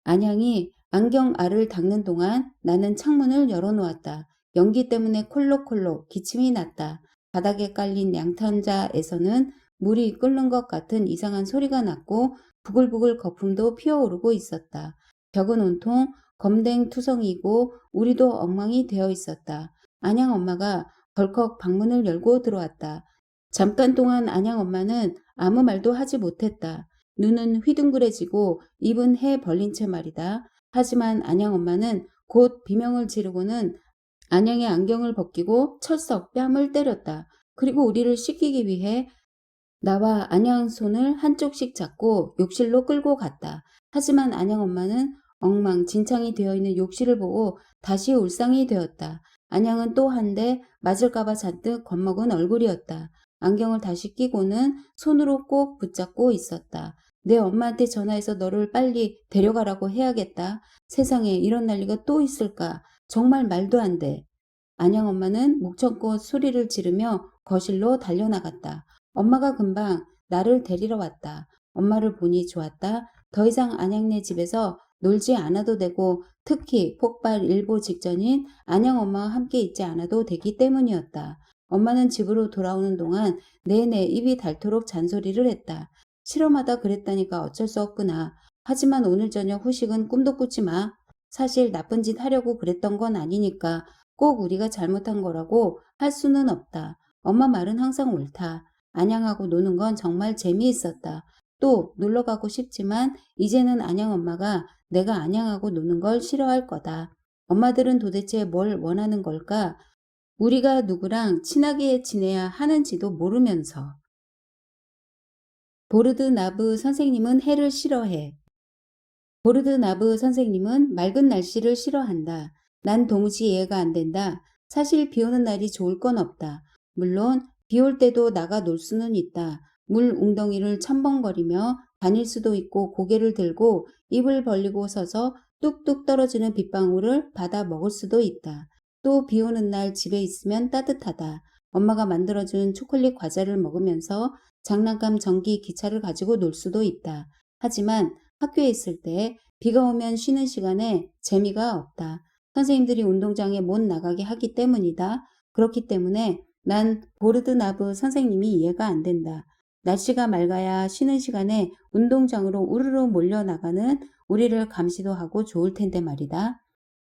안양이 안경알을 닦는 동안 나는 창문을 열어놓았다. 연기 때문에 콜록콜록 기침이 났다. 바닥에 깔린 양탄자에서는 물이 끓는 것 같은 이상한 소리가 났고 부글부글 거품도 피어오르고 있었다. 벽은 온통 검댕투성이고 우리도 엉망이 되어 있었다. 안양 엄마가 덜컥 방문을 열고 들어왔다. 잠깐 동안 안양 엄마는 아무 말도 하지 못했다. 눈은 휘둥그레지고 입은 해 벌린 채 말이다. 하지만 안양 엄마는 곧 비명을 지르고는 안양의 안경을 벗기고 철썩 뺨을 때렸다. 그리고 우리를 씻기기 위해 나와 안양 손을 한쪽씩 잡고 욕실로 끌고 갔다. 하지만 안양 엄마는 엉망진창이 되어 있는 욕실을 보고 다시 울상이 되었다. 안양은 또 한 대 맞을까봐 잔뜩 겁먹은 얼굴이었다. 안경을 다시 끼고는 손으로 꼭 붙잡고 있었다. 내 엄마한테 전화해서 너를 빨리 데려가라고 해야겠다. 세상에 이런 난리가 또 있을까? 정말 말도 안 돼. 안양 엄마는 목청껏 소리를 지르며 거실로 달려나갔다. 엄마가 금방 나를 데리러 왔다. 엄마를 보니 좋았다. 더 이상 안양네 집에서 놀지 않아도 되고 특히 폭발 일보 직전인 안양 엄마와 함께 있지 않아도 되기 때문이었다. 엄마는 집으로 돌아오는 동안 내내 입이 닳도록 잔소리를 했다. 실험하다 그랬다니까 어쩔 수 없구나. 하지만 오늘 저녁 후식은 꿈도 꾸지 마. 사실 나쁜 짓 하려고 그랬던 건 아니니까 꼭 우리가 잘못한 거라고 할 수는 없다. 엄마 말은 항상 옳다. 안양하고 노는 건 정말 재미있었다. 또 놀러 가고 싶지만 이제는 안양 엄마가 내가 안양하고 노는 걸 싫어할 거다. 엄마들은 도대체 뭘 원하는 걸까? 우리가 누구랑 친하게 지내야 하는지도 모르면서. 보르드나브 선생님은 해를 싫어해. 보르드나브 선생님은 맑은 날씨를 싫어한다. 난 도무지 이해가 안 된다. 사실 비 오는 날이 좋을 건 없다. 물론 비 올 때도 나가 놀 수는 있다. 물 웅덩이를 첨벙거리며 다닐 수도 있고 고개를 들고 입을 벌리고 서서 뚝뚝 떨어지는 빗방울을 받아 먹을 수도 있다. 또 비 오는 날 집에 있으면 따뜻하다. 엄마가 만들어준 초콜릿 과자를 먹으면서 장난감 전기 기차를 가지고 놀 수도 있다. 하지만 학교에 있을 때 비가 오면 쉬는 시간에 재미가 없다. 선생님들이 운동장에 못 나가게 하기 때문이다. 그렇기 때문에 난 보르드나브 선생님이 이해가 안 된다. 날씨가 맑아야 쉬는 시간에 운동장으로 우르르 몰려나가는 우리를 감시도 하고 좋을 텐데 말이다.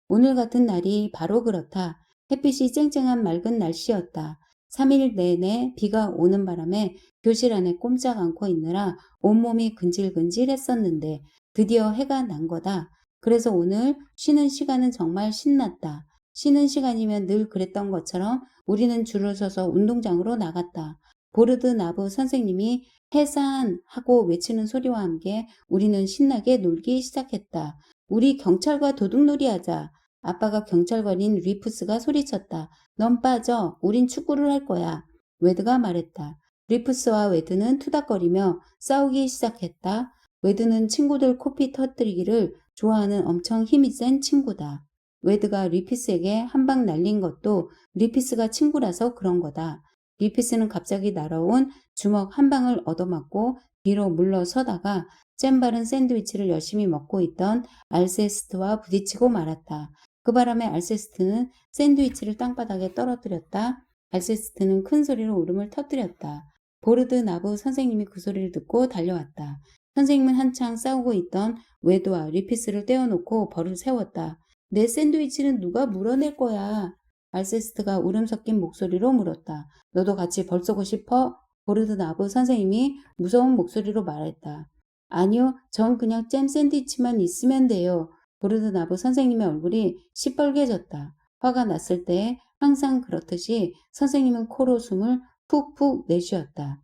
오늘 같은 날이 바로 그렇다. 햇빛이 쨍쨍한 맑은 날씨였다. 3일 내내 비가 오는 바람에 교실 안에 꼼짝 않고 있느라 온몸이 근질근질했었는데 드디어 해가 난 거다. 그래서 오늘 쉬는 시간은 정말 신났다. 쉬는 시간이면 늘 그랬던 것처럼 우리는 줄을 서서 운동장으로 나갔다. 보르드 나브 선생님이 해산 하고 외치는 소리와 함께 우리는 신나게 놀기 시작했다. 우리 경찰과 도둑놀이 하자. 아빠가 경찰관인 리프스가 소리쳤다. 넌 빠져. 우린 축구를 할 거야. 웨드가 말했다. 리프스와 웨드는 투닥거리며 싸우기 시작했다. 웨드는 친구들 코피 터뜨리기를 좋아하는 엄청 힘이 센 친구다. 웨드가 리피스에게 한 방 날린 것도 리피스가 친구라서 그런 거다. 리피스는 갑자기 날아온 주먹 한 방을 얻어맞고 뒤로 물러서다가 잼 바른 샌드위치를 열심히 먹고 있던 알세스트와 부딪히고 말았다. 그 바람에 알세스트는 샌드위치를 땅바닥에 떨어뜨렸다. 알세스트는 큰 소리로 울음을 터뜨렸다. 보르드 나브 선생님이 그 소리를 듣고 달려왔다. 선생님은 한창 싸우고 있던 웨드와 리피스를 떼어놓고 벌을 세웠다. 내 샌드위치는 누가 물어낼 거야? 알세스트가 울음 섞인 목소리로 물었다. 너도 같이 벌 쏘고 싶어? 보르드 나브 선생님이 무서운 목소리로 말했다. 아니요, 전 그냥 잼 샌드위치만 있으면 돼요. 보르드 나브 선생님의 얼굴이 시뻘개졌다. 화가 났을 때 항상 그렇듯이 선생님은 코로 숨을 푹푹 내쉬었다.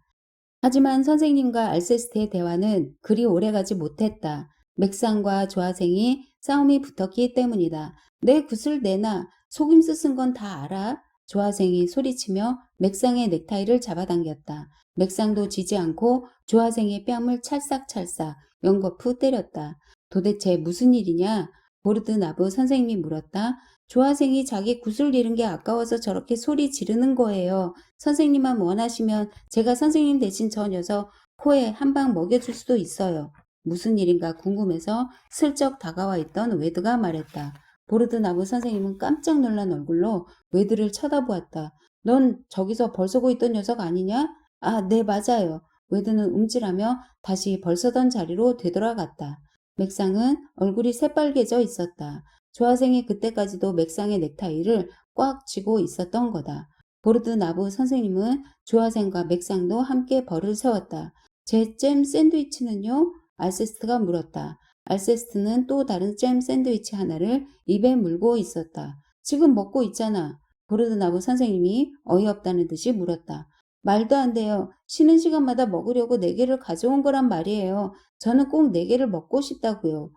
하지만 선생님과 알세스트의 대화는 그리 오래가지 못했다. 맥상과 조화생이 싸움이 붙었기 때문이다. 내 굿을 내놔. 속임수 쓴 건 다 알아? 조화생이 소리치며 맥상의 넥타이를 잡아당겼다. 맥상도 지지 않고 조화생의 뺨을 찰싹찰싹 연거푸 때렸다. 도대체 무슨 일이냐? 보르드 나브 선생님이 물었다. 조화생이 자기 굿을 잃은 게 아까워서 저렇게 소리 지르는 거예요. 선생님만 원하시면 제가 선생님 대신 저 녀석 코에 한 방 먹여줄 수도 있어요. 무슨 일인가 궁금해서 슬쩍 다가와 있던 웨드가 말했다. 보르드 나브 선생님은 깜짝 놀란 얼굴로 웨드를 쳐다보았다. 넌 저기서 벌 쏘고 있던 녀석 아니냐? 아, 네, 맞아요. 웨드는 움찔하며 다시 벌 쏘던 자리로 되돌아갔다. 맥상은 얼굴이 새빨개져 있었다. 조화생이 그때까지도 맥상의 넥타이를 꽉 쥐고 있었던 거다. 보르드 나브 선생님은 조화생과 맥상도 함께 벌을 세웠다. 제 잼 샌드위치는요? 알세스트가 물었다. 알세스트는 또 다른 잼 샌드위치 하나를 입에 물고 있었다. 지금 먹고 있잖아. 보르드 나브 선생님이 어이없다는 듯이 물었다. 말도 안 돼요. 쉬는 시간마다 먹으려고 4개를 가져온 거란 말이에요. 저는 꼭 4개를 먹고 싶다고요.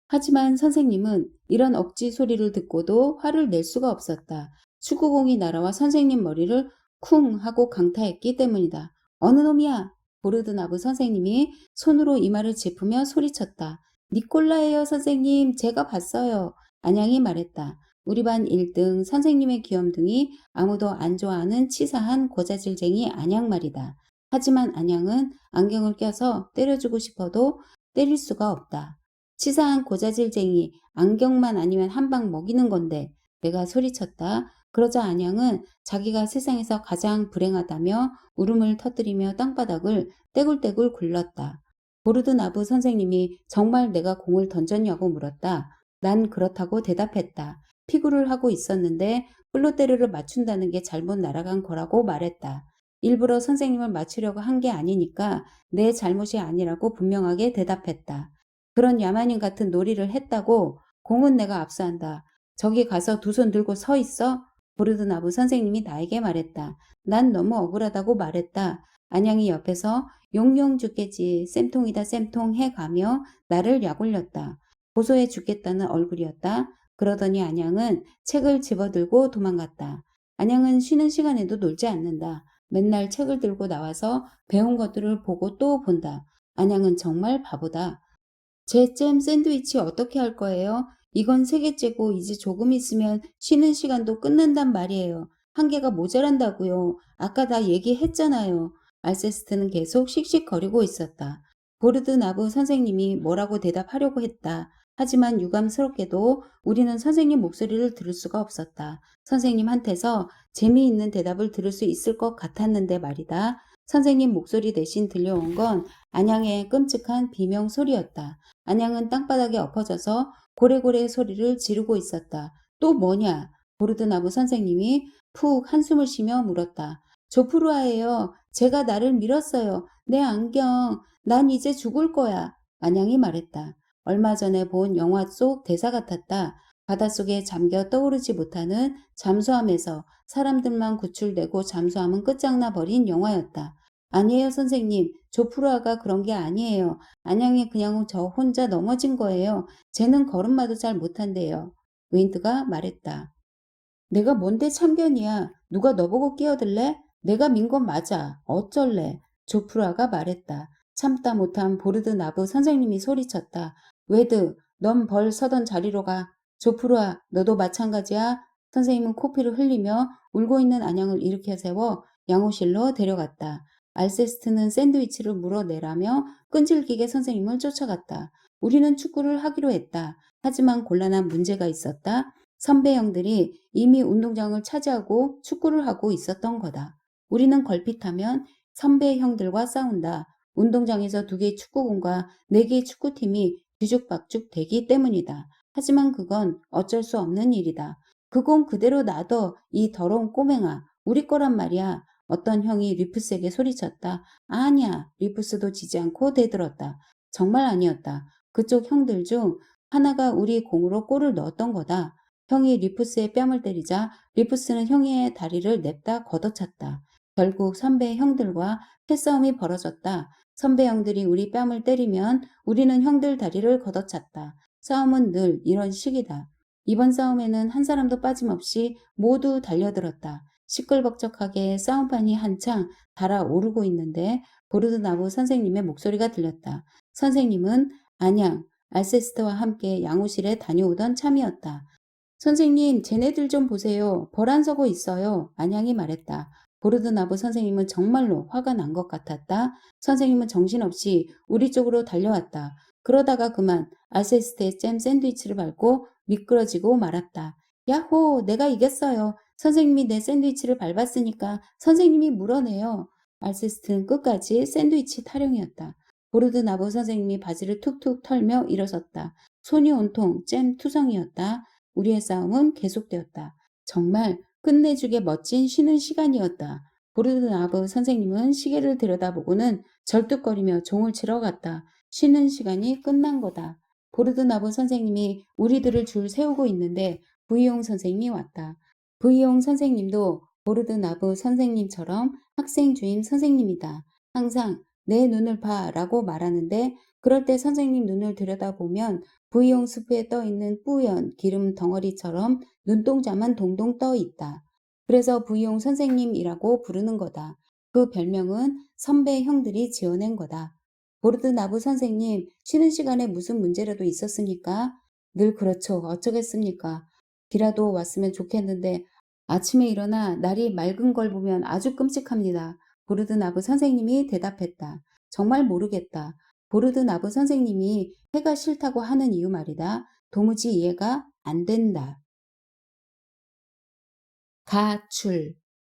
하지만 선생님은 이런 억지 소리를 듣고도 화를 낼 수가 없었다. 축구공이 날아와 선생님 머리를 쿵 하고 강타했기 때문이다. 어느 놈이야? 보르드나브 선생님이 손으로 이마를 짚으며 소리쳤다. 니콜라예요, 선생님. 제가 봤어요. 안양이 말했다. 우리 반 1등 선생님의 귀염둥이 아무도 안 좋아하는 치사한 고자질쟁이 안양 말이다. 하지만 안양은 안경을 껴서 때려주고 싶어도 때릴 수가 없다. 치사한 고자질쟁이 안경만 아니면 한 방 먹이는 건데 내가 소리쳤다. 그러자 안양은 자기가 세상에서 가장 불행하다며 울음을 터뜨리며 땅바닥을 떼굴떼굴 굴렀다. 보르드 나브 선생님이 정말 내가 공을 던졌냐고 물었다. 난 그렇다고 대답했다. 피구를 하고 있었는데 플로테르를 맞춘다는 게 잘못 날아간 거라고 말했다. 일부러 선생님을 맞추려고 한 게 아니니까 내 잘못이 아니라고 분명하게 대답했다. 그런 야만인 같은 놀이를 했다고 공은 내가 압수한다. 저기 가서 두 손 들고 서 있어? 보르드나브 선생님이 나에게 말했다. 난 너무 억울하다고 말했다. 안양이 옆에서 용용 죽겠지 쌤통이다 쌤통 해가며 나를 약올렸다. 고소해 죽겠다는 얼굴이었다. 그러더니 안양은 책을 집어들고 도망갔다. 안양은 쉬는 시간에도 놀지 않는다. 맨날 책을 들고 나와서 배운 것들을 보고 또 본다. 안양은 정말 바보다. 제 잼 샌드위치 어떻게 할 거예요? 이건 3개째고 이제 조금 있으면 쉬는 시간도 끝난단 말이에요. 1개가 모자란다고요. 아까 다 얘기했잖아요. 알세스트는 계속 씩씩거리고 있었다. 보르드 나브 선생님이 뭐라고 대답하려고 했다. 하지만 유감스럽게도 우리는 선생님 목소리를 들을 수가 없었다. 선생님한테서 재미있는 대답을 들을 수 있을 것 같았는데 말이다. 선생님 목소리 대신 들려온 건 안양의 끔찍한 비명 소리였다. 안양은 땅바닥에 엎어져서 고래고래 소리를 지르고 있었다. 또 뭐냐? 보르드나브 선생님이 푹 한숨을 쉬며 물었다. 조프루아예요. 제가 나를 밀었어요. 내 안경. 난 이제 죽을 거야. 안양이 말했다. 얼마 전에 본 영화 속 대사 같았다. 바닷속에 잠겨 떠오르지 못하는 잠수함에서 사람들만 구출되고 잠수함은 끝장나 버린 영화였다. 아니에요, 선생님. 조프루아가 그런 게 아니에요. 안양이 그냥 저 혼자 넘어진 거예요. 쟤는 걸음마도 잘 못한대요. 윈드가 말했다. 내가 뭔데 참견이야. 누가 너보고 끼어들래? 내가 민 건 맞아. 어쩔래? 조프라가 말했다. 참다 못한 보르드 나부 선생님이 소리쳤다. 웨드, 넌 벌 서던 자리로 가. 조프라, 너도 마찬가지야. 선생님은 코피를 흘리며 울고 있는 안양을 일으켜 세워 양호실로 데려갔다. 알세스트는 샌드위치를 물어내라며 끈질기게 선생님을 쫓아갔다. 우리는 축구를 하기로 했다. 하지만 곤란한 문제가 있었다. 선배 형들이 이미 운동장을 차지하고 축구를 하고 있었던 거다. 우리는 걸핏하면 선배 형들과 싸운다. 운동장에서 2개의 축구공과 4개의 축구팀이 뒤죽박죽 되기 때문이다. 하지만 그건 어쩔 수 없는 일이다. 그 공 그대로 놔둬, 이 더러운 꼬맹아. 우리 거란 말이야. 어떤 형이 리프스에게 소리쳤다. 아니야. 리프스도 지지 않고 대들었다. 정말 아니었다. 그쪽 형들 중 하나가 우리 공으로 골을 넣었던 거다. 형이 리프스의 뺨을 때리자 리프스는 형의 다리를 냅다 걷어찼다. 결국 선배 형들과 패싸움이 벌어졌다. 선배 형들이 우리 뺨을 때리면 우리는 형들 다리를 걷어찼다. 싸움은 늘 이런 식이다. 이번 싸움에는 한 사람도 빠짐없이 모두 달려들었다. 시끌벅적하게 싸움판이 한창 달아오르고 있는데 보르드나무 선생님의 목소리가 들렸다. 선생님은 안양, 알세스트와 함께 양호실에 다녀오던 참이었다. 선생님, 쟤네들 좀 보세요. 벌 안 서고 있어요. 안양이 말했다. 보르드나브 선생님은 정말로 화가 난 것 같았다. 선생님은 정신없이 우리 쪽으로 달려왔다. 그러다가 그만 알세스트의 잼 샌드위치를 밟고 미끄러지고 말았다. 야호, 내가 이겼어요. 선생님이 내 샌드위치를 밟았으니까 선생님이 물어내요. 알세스트는 끝까지 샌드위치 타령이었다. 보르드나브 선생님이 바지를 툭툭 털며 일어섰다. 손이 온통 잼 투성이었다. 우리의 싸움은 계속되었다. 정말 끝내주게 멋진 쉬는 시간이었다. 보르드나브 선생님은 시계를 들여다보고는 절뚝거리며 종을 치러 갔다. 쉬는 시간이 끝난 거다. 보르드나브 선생님이 우리들을 줄 세우고 있는데 부이용 선생님이 왔다. 부이용 선생님도 보르드나브 선생님처럼 학생 주임 선생님이다. 항상 내 눈을 봐라고 말하는데 그럴 때 선생님 눈을 들여다보면 부이용 숲에 떠 있는 뿌연 기름 덩어리처럼 눈동자만 동동 떠 있다. 그래서 부이용 선생님이라고 부르는 거다. 그 별명은 선배 형들이 지어낸 거다. 보르드나브 선생님, 쉬는 시간에 무슨 문제라도 있었습니까? 늘 그렇죠. 어쩌겠습니까? 비라도 왔으면 좋겠는데 아침에 일어나 날이 맑은 걸 보면 아주 끔찍합니다. 보르드나브 선생님이 대답했다. 정말 모르겠다. 보르드나브 선생님이 해가 싫다고 하는 이유 말이다. 도무지 이해가 안 된다. 가출.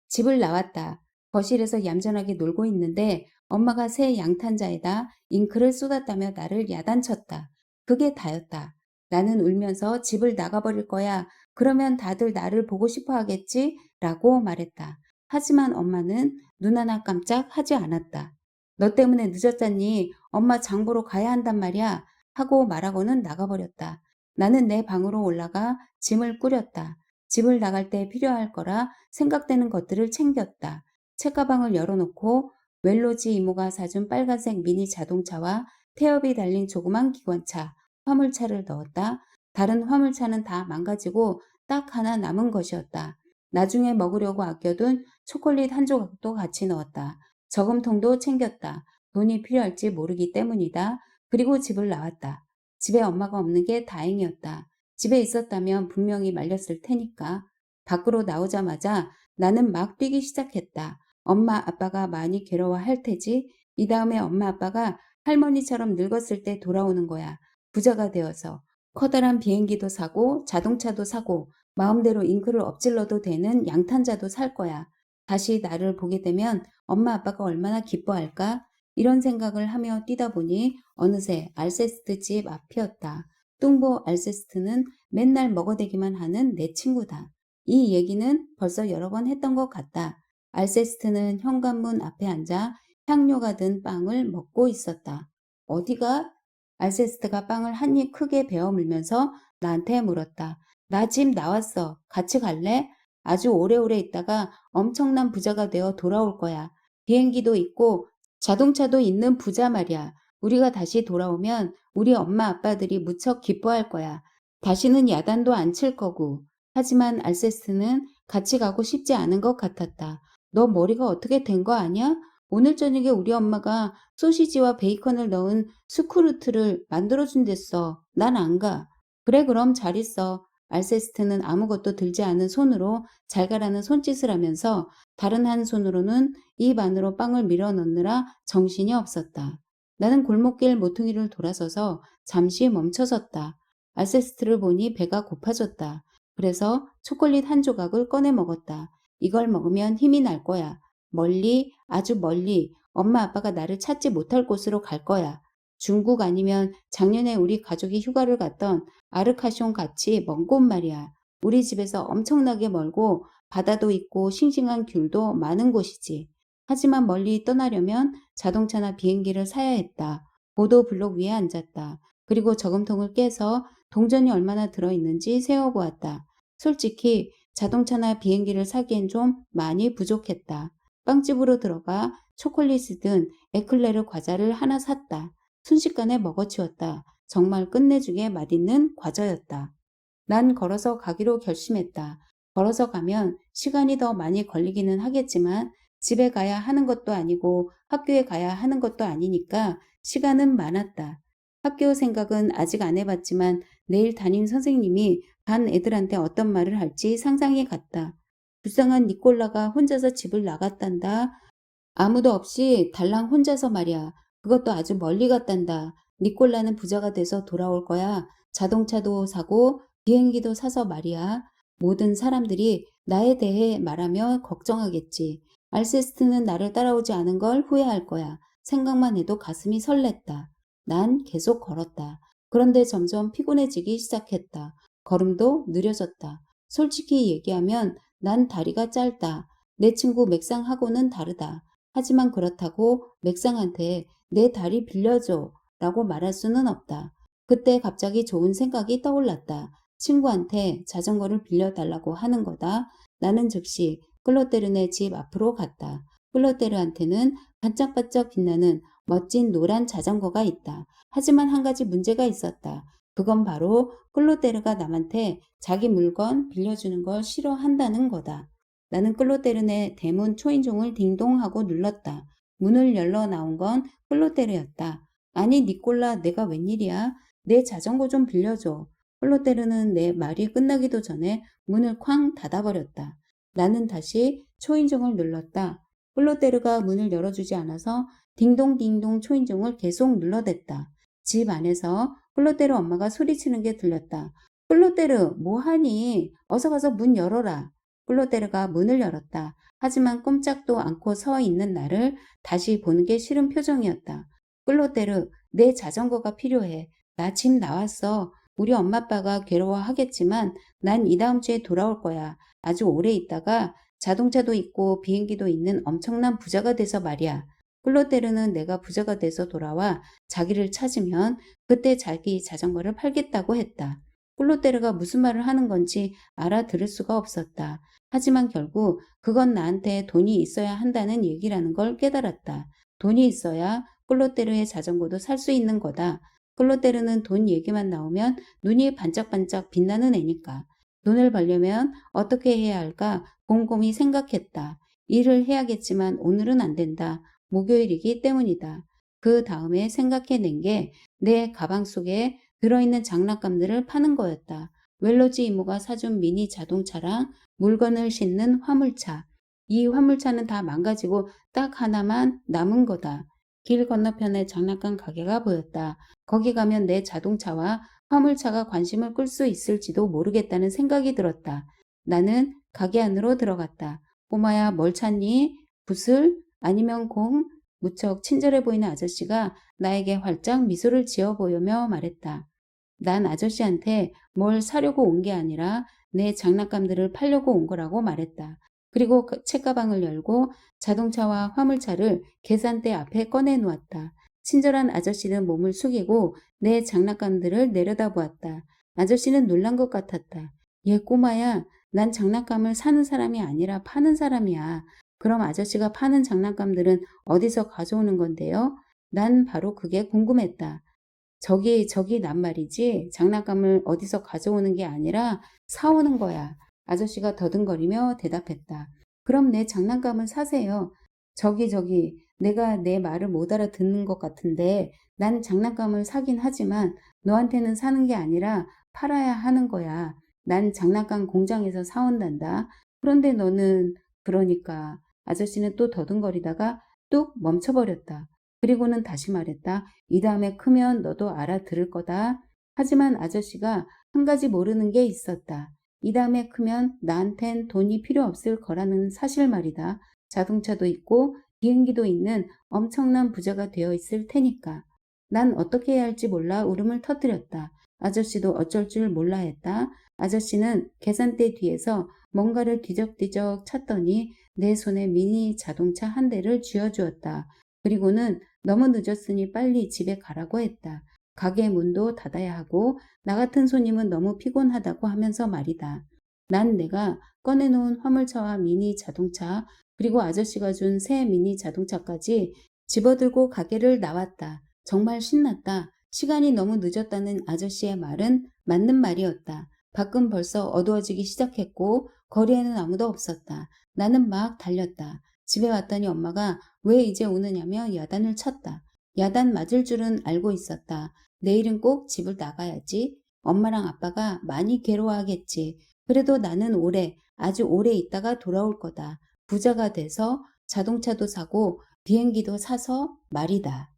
집을 나왔다. 거실에서 얌전하게 놀고 있는데 엄마가 새 양탄자에다 잉크를 쏟았다며 나를 야단쳤다. 그게 다였다. 나는 울면서 집을 나가버릴 거야. 그러면 다들 나를 보고 싶어 하겠지? 라고 말했다. 하지만 엄마는 눈 하나 깜짝 하지 않았다. 너 때문에 늦었잖니. 엄마 장 보러 가야 한단 말이야. 하고 말하고는 나가버렸다. 나는 내 방으로 올라가 짐을 꾸렸다. 집을 나갈 때 필요할 거라 생각되는 것들을 챙겼다. 책가방을 열어놓고 웰로지 이모가 사준 빨간색 미니 자동차와 태엽이 달린 조그만 기관차, 화물차를 넣었다. 다른 화물차는 다 망가지고 딱 하나 남은 것이었다. 나중에 먹으려고 아껴둔 초콜릿 한 조각도 같이 넣었다. 저금통도 챙겼다. 돈이 필요할지 모르기 때문이다. 그리고 집을 나왔다. 집에 엄마가 없는 게 다행이었다. 집에 있었다면 분명히 말렸을 테니까. 밖으로 나오자마자 나는 막 뛰기 시작했다. 엄마 아빠가 많이 괴로워할 테지. 이 다음에 엄마 아빠가 할머니처럼 늙었을 때 돌아오는 거야. 부자가 되어서. 커다란 비행기도 사고 자동차도 사고 마음대로 잉크를 엎질러도 되는 양탄자도 살 거야. 다시 나를 보게 되면 엄마 아빠가 얼마나 기뻐할까? 이런 생각을 하며 뛰다 보니 어느새 알세스트 집 앞이었다. 뚱보 알세스트는 맨날 먹어대기만 하는 내 친구다. 이 얘기는 벌써 여러 번 했던 것 같다. 알세스트는 현관문 앞에 앉아 향료가 든 빵을 먹고 있었다. 어디가? 알세스트가 빵을 한 입 크게 베어 물면서 나한테 물었다. 나 집 나왔어. 같이 갈래? 아주 오래오래 있다가 엄청난 부자가 되어 돌아올 거야. 비행기도 있고 자동차도 있는 부자 말이야. 우리가 다시 돌아오면 우리 엄마 아빠들이 무척 기뻐할 거야. 다시는 야단도 안 칠 거고. 하지만 알세스트는 같이 가고 싶지 않은 것 같았다. 너 머리가 어떻게 된 거 아니야? 오늘 저녁에 우리 엄마가 소시지와 베이컨을 넣은 스쿠르트를 만들어준댔어. 난 안 가. 그래 그럼 잘 있어. 알세스트는 아무것도 들지 않은 손으로 잘 가라는 손짓을 하면서 다른 한 손으로는 입 안으로 빵을 밀어 넣느라 정신이 없었다. 나는 골목길 모퉁이를 돌아서서 잠시 멈춰섰다. 알세스트를 보니 배가 고파졌다. 그래서 초콜릿 한 조각을 꺼내 먹었다. 이걸 먹으면 힘이 날 거야. 멀리, 아주 멀리 엄마 아빠가 나를 찾지 못할 곳으로 갈 거야. 중국 아니면 작년에 우리 가족이 휴가를 갔던 아르카숑 같이 먼 곳 말이야. 우리 집에서 엄청나게 멀고 바다도 있고 싱싱한 귤도 많은 곳이지. 하지만 멀리 떠나려면 자동차나 비행기를 사야 했다. 보도 블록 위에 앉았다. 그리고 저금통을 깨서 동전이 얼마나 들어있는지 세어보았다. 솔직히 자동차나 비행기를 사기엔 좀 많이 부족했다. 빵집으로 들어가 초콜릿이든 에클레르 과자를 하나 샀다. 순식간에 먹어치웠다. 정말 끝내주게 맛있는 과자였다. 난 걸어서 가기로 결심했다. 걸어서 가면 시간이 더 많이 걸리기는 하겠지만 집에 가야 하는 것도 아니고 학교에 가야 하는 것도 아니니까 시간은 많았다. 학교 생각은 아직 안 해봤지만 내일 담임 선생님이 반 애들한테 어떤 말을 할지 상상이 갔다. 불쌍한 니콜라가 혼자서 집을 나갔단다. 아무도 없이 달랑 혼자서 말이야. 그것도 아주 멀리 갔단다. 니콜라는 부자가 돼서 돌아올 거야. 자동차도 사고 비행기도 사서 말이야. 모든 사람들이 나에 대해 말하며 걱정하겠지. 알세스트는 나를 따라오지 않은 걸 후회할 거야. 생각만 해도 가슴이 설렜다. 난 계속 걸었다. 그런데 점점 피곤해지기 시작했다. 걸음도 느려졌다. 솔직히 얘기하면 난 다리가 짧다. 내 친구 맥상하고는 다르다. 하지만 그렇다고 맥상한테 내 다리 빌려줘 라고 말할 수는 없다. 그때 갑자기 좋은 생각이 떠올랐다. 친구한테 자전거를 빌려달라고 하는 거다. 나는 즉시 클로테르네 집 앞으로 갔다. 클로테르한테는 반짝반짝 빛나는 멋진 노란 자전거가 있다. 하지만 한 가지 문제가 있었다. 그건 바로 클로테르가 남한테 자기 물건 빌려주는 걸 싫어한다는 거다. 나는 클로테르네 대문 초인종을 딩동하고 눌렀다. 문을 열러 나온 건 클로테르였다. 아니 니콜라 내가 웬일이야? 내 자전거 좀 빌려줘. 클로테르는 내 말이 끝나기도 전에 문을 쾅 닫아버렸다. 나는 다시 초인종을 눌렀다. 클로테르가 문을 열어주지 않아서 딩동딩동 초인종을 계속 눌러댔다. 집 안에서 클로테르 엄마가 소리치는 게 들렸다. 클로테르 뭐하니? 어서 가서 문 열어라. 클로테르가 문을 열었다. 하지만 꼼짝도 않고 서 있는 나를 다시 보는 게 싫은 표정이었다. 클로테르, 내 자전거가 필요해. 나 집 나왔어. 우리 엄마 아빠가 괴로워하겠지만 난 이 다음 주에 돌아올 거야. 아주 오래 있다가 자동차도 있고 비행기도 있는 엄청난 부자가 돼서 말이야. 클로테르는 내가 부자가 돼서 돌아와 자기를 찾으면 그때 자기 자전거를 팔겠다고 했다. 클로테르가 무슨 말을 하는 건지 알아들을 수가 없었다. 하지만 결국 그건 나한테 돈이 있어야 한다는 얘기라는 걸 깨달았다. 돈이 있어야 클로테르의 자전거도 살 수 있는 거다. 클로테르는 돈 얘기만 나오면 눈이 반짝반짝 빛나는 애니까. 돈을 벌려면 어떻게 해야 할까 곰곰이 생각했다. 일을 해야겠지만 오늘은 안 된다. 목요일이기 때문이다. 그 다음에 생각해낸 게 내 가방 속에 들어있는 장난감들을 파는 거였다. 웰로지 이모가 사준 미니 자동차랑 물건을 싣는 화물차. 이 화물차는 다 망가지고 딱 하나만 남은 거다. 길 건너편에 장난감 가게가 보였다. 거기 가면 내 자동차와 화물차가 관심을 끌 수 있을지도 모르겠다는 생각이 들었다. 나는 가게 안으로 들어갔다. 꼬마야 뭘 찾니? 붓을? 아니면 공? 무척 친절해 보이는 아저씨가 나에게 활짝 미소를 지어 보이며 말했다. 난 아저씨한테 뭘 사려고 온 게 아니라 내 장난감들을 팔려고 온 거라고 말했다. 그리고 그 책가방을 열고 자동차와 화물차를 계산대 앞에 꺼내 놓았다. 친절한 아저씨는 몸을 숙이고 내 장난감들을 내려다보았다. 아저씨는 놀란 것 같았다. 얘 꼬마야, 난 장난감을 사는 사람이 아니라 파는 사람이야. 그럼 아저씨가 파는 장난감들은 어디서 가져오는 건데요? 난 바로 그게 궁금했다. 저기 난 말이지. 장난감을 어디서 가져오는 게 아니라 사오는 거야. 아저씨가 더듬거리며 대답했다. 그럼 내 장난감을 사세요. 저기, 내가 내 말을 못 알아듣는 것 같은데 난 장난감을 사긴 하지만 너한테는 사는 게 아니라 팔아야 하는 거야. 난 장난감 공장에서 사온단다. 그런데 너는 그러니까 아저씨는 또 더듬거리다가 뚝 멈춰버렸다. 그리고는 다시 말했다. 이 다음에 크면 너도 알아들을 거다. 하지만 아저씨가 한 가지 모르는 게 있었다. 이 다음에 크면 나한텐 돈이 필요 없을 거라는 사실 말이다. 자동차도 있고 비행기도 있는 엄청난 부자가 되어 있을 테니까. 난 어떻게 해야 할지 몰라 울음을 터뜨렸다. 아저씨도 어쩔 줄 몰라 했다. 아저씨는 계산대 뒤에서 뭔가를 뒤적뒤적 찾더니 내 손에 미니 자동차 한 대를 쥐어주었다. 그리고는 너무 늦었으니 빨리 집에 가라고 했다. 가게 문도 닫아야 하고 나 같은 손님은 너무 피곤하다고 하면서 말이다. 난 내가 꺼내놓은 화물차와 미니 자동차 그리고 아저씨가 준 새 미니 자동차까지 집어들고 가게를 나왔다. 정말 신났다. 시간이 너무 늦었다는 아저씨의 말은 맞는 말이었다. 밖은 벌써 어두워지기 시작했고 거리에는 아무도 없었다. 나는 막 달렸다. 집에 왔더니 엄마가 왜 이제 오느냐며 야단을 쳤다. 야단 맞을 줄은 알고 있었다. 내일은 꼭 집을 나가야지. 엄마랑 아빠가 많이 괴로워하겠지. 그래도 나는 아주 오래 있다가 돌아올 거다. 부자가 돼서 자동차도 사고 비행기도 사서 말이다.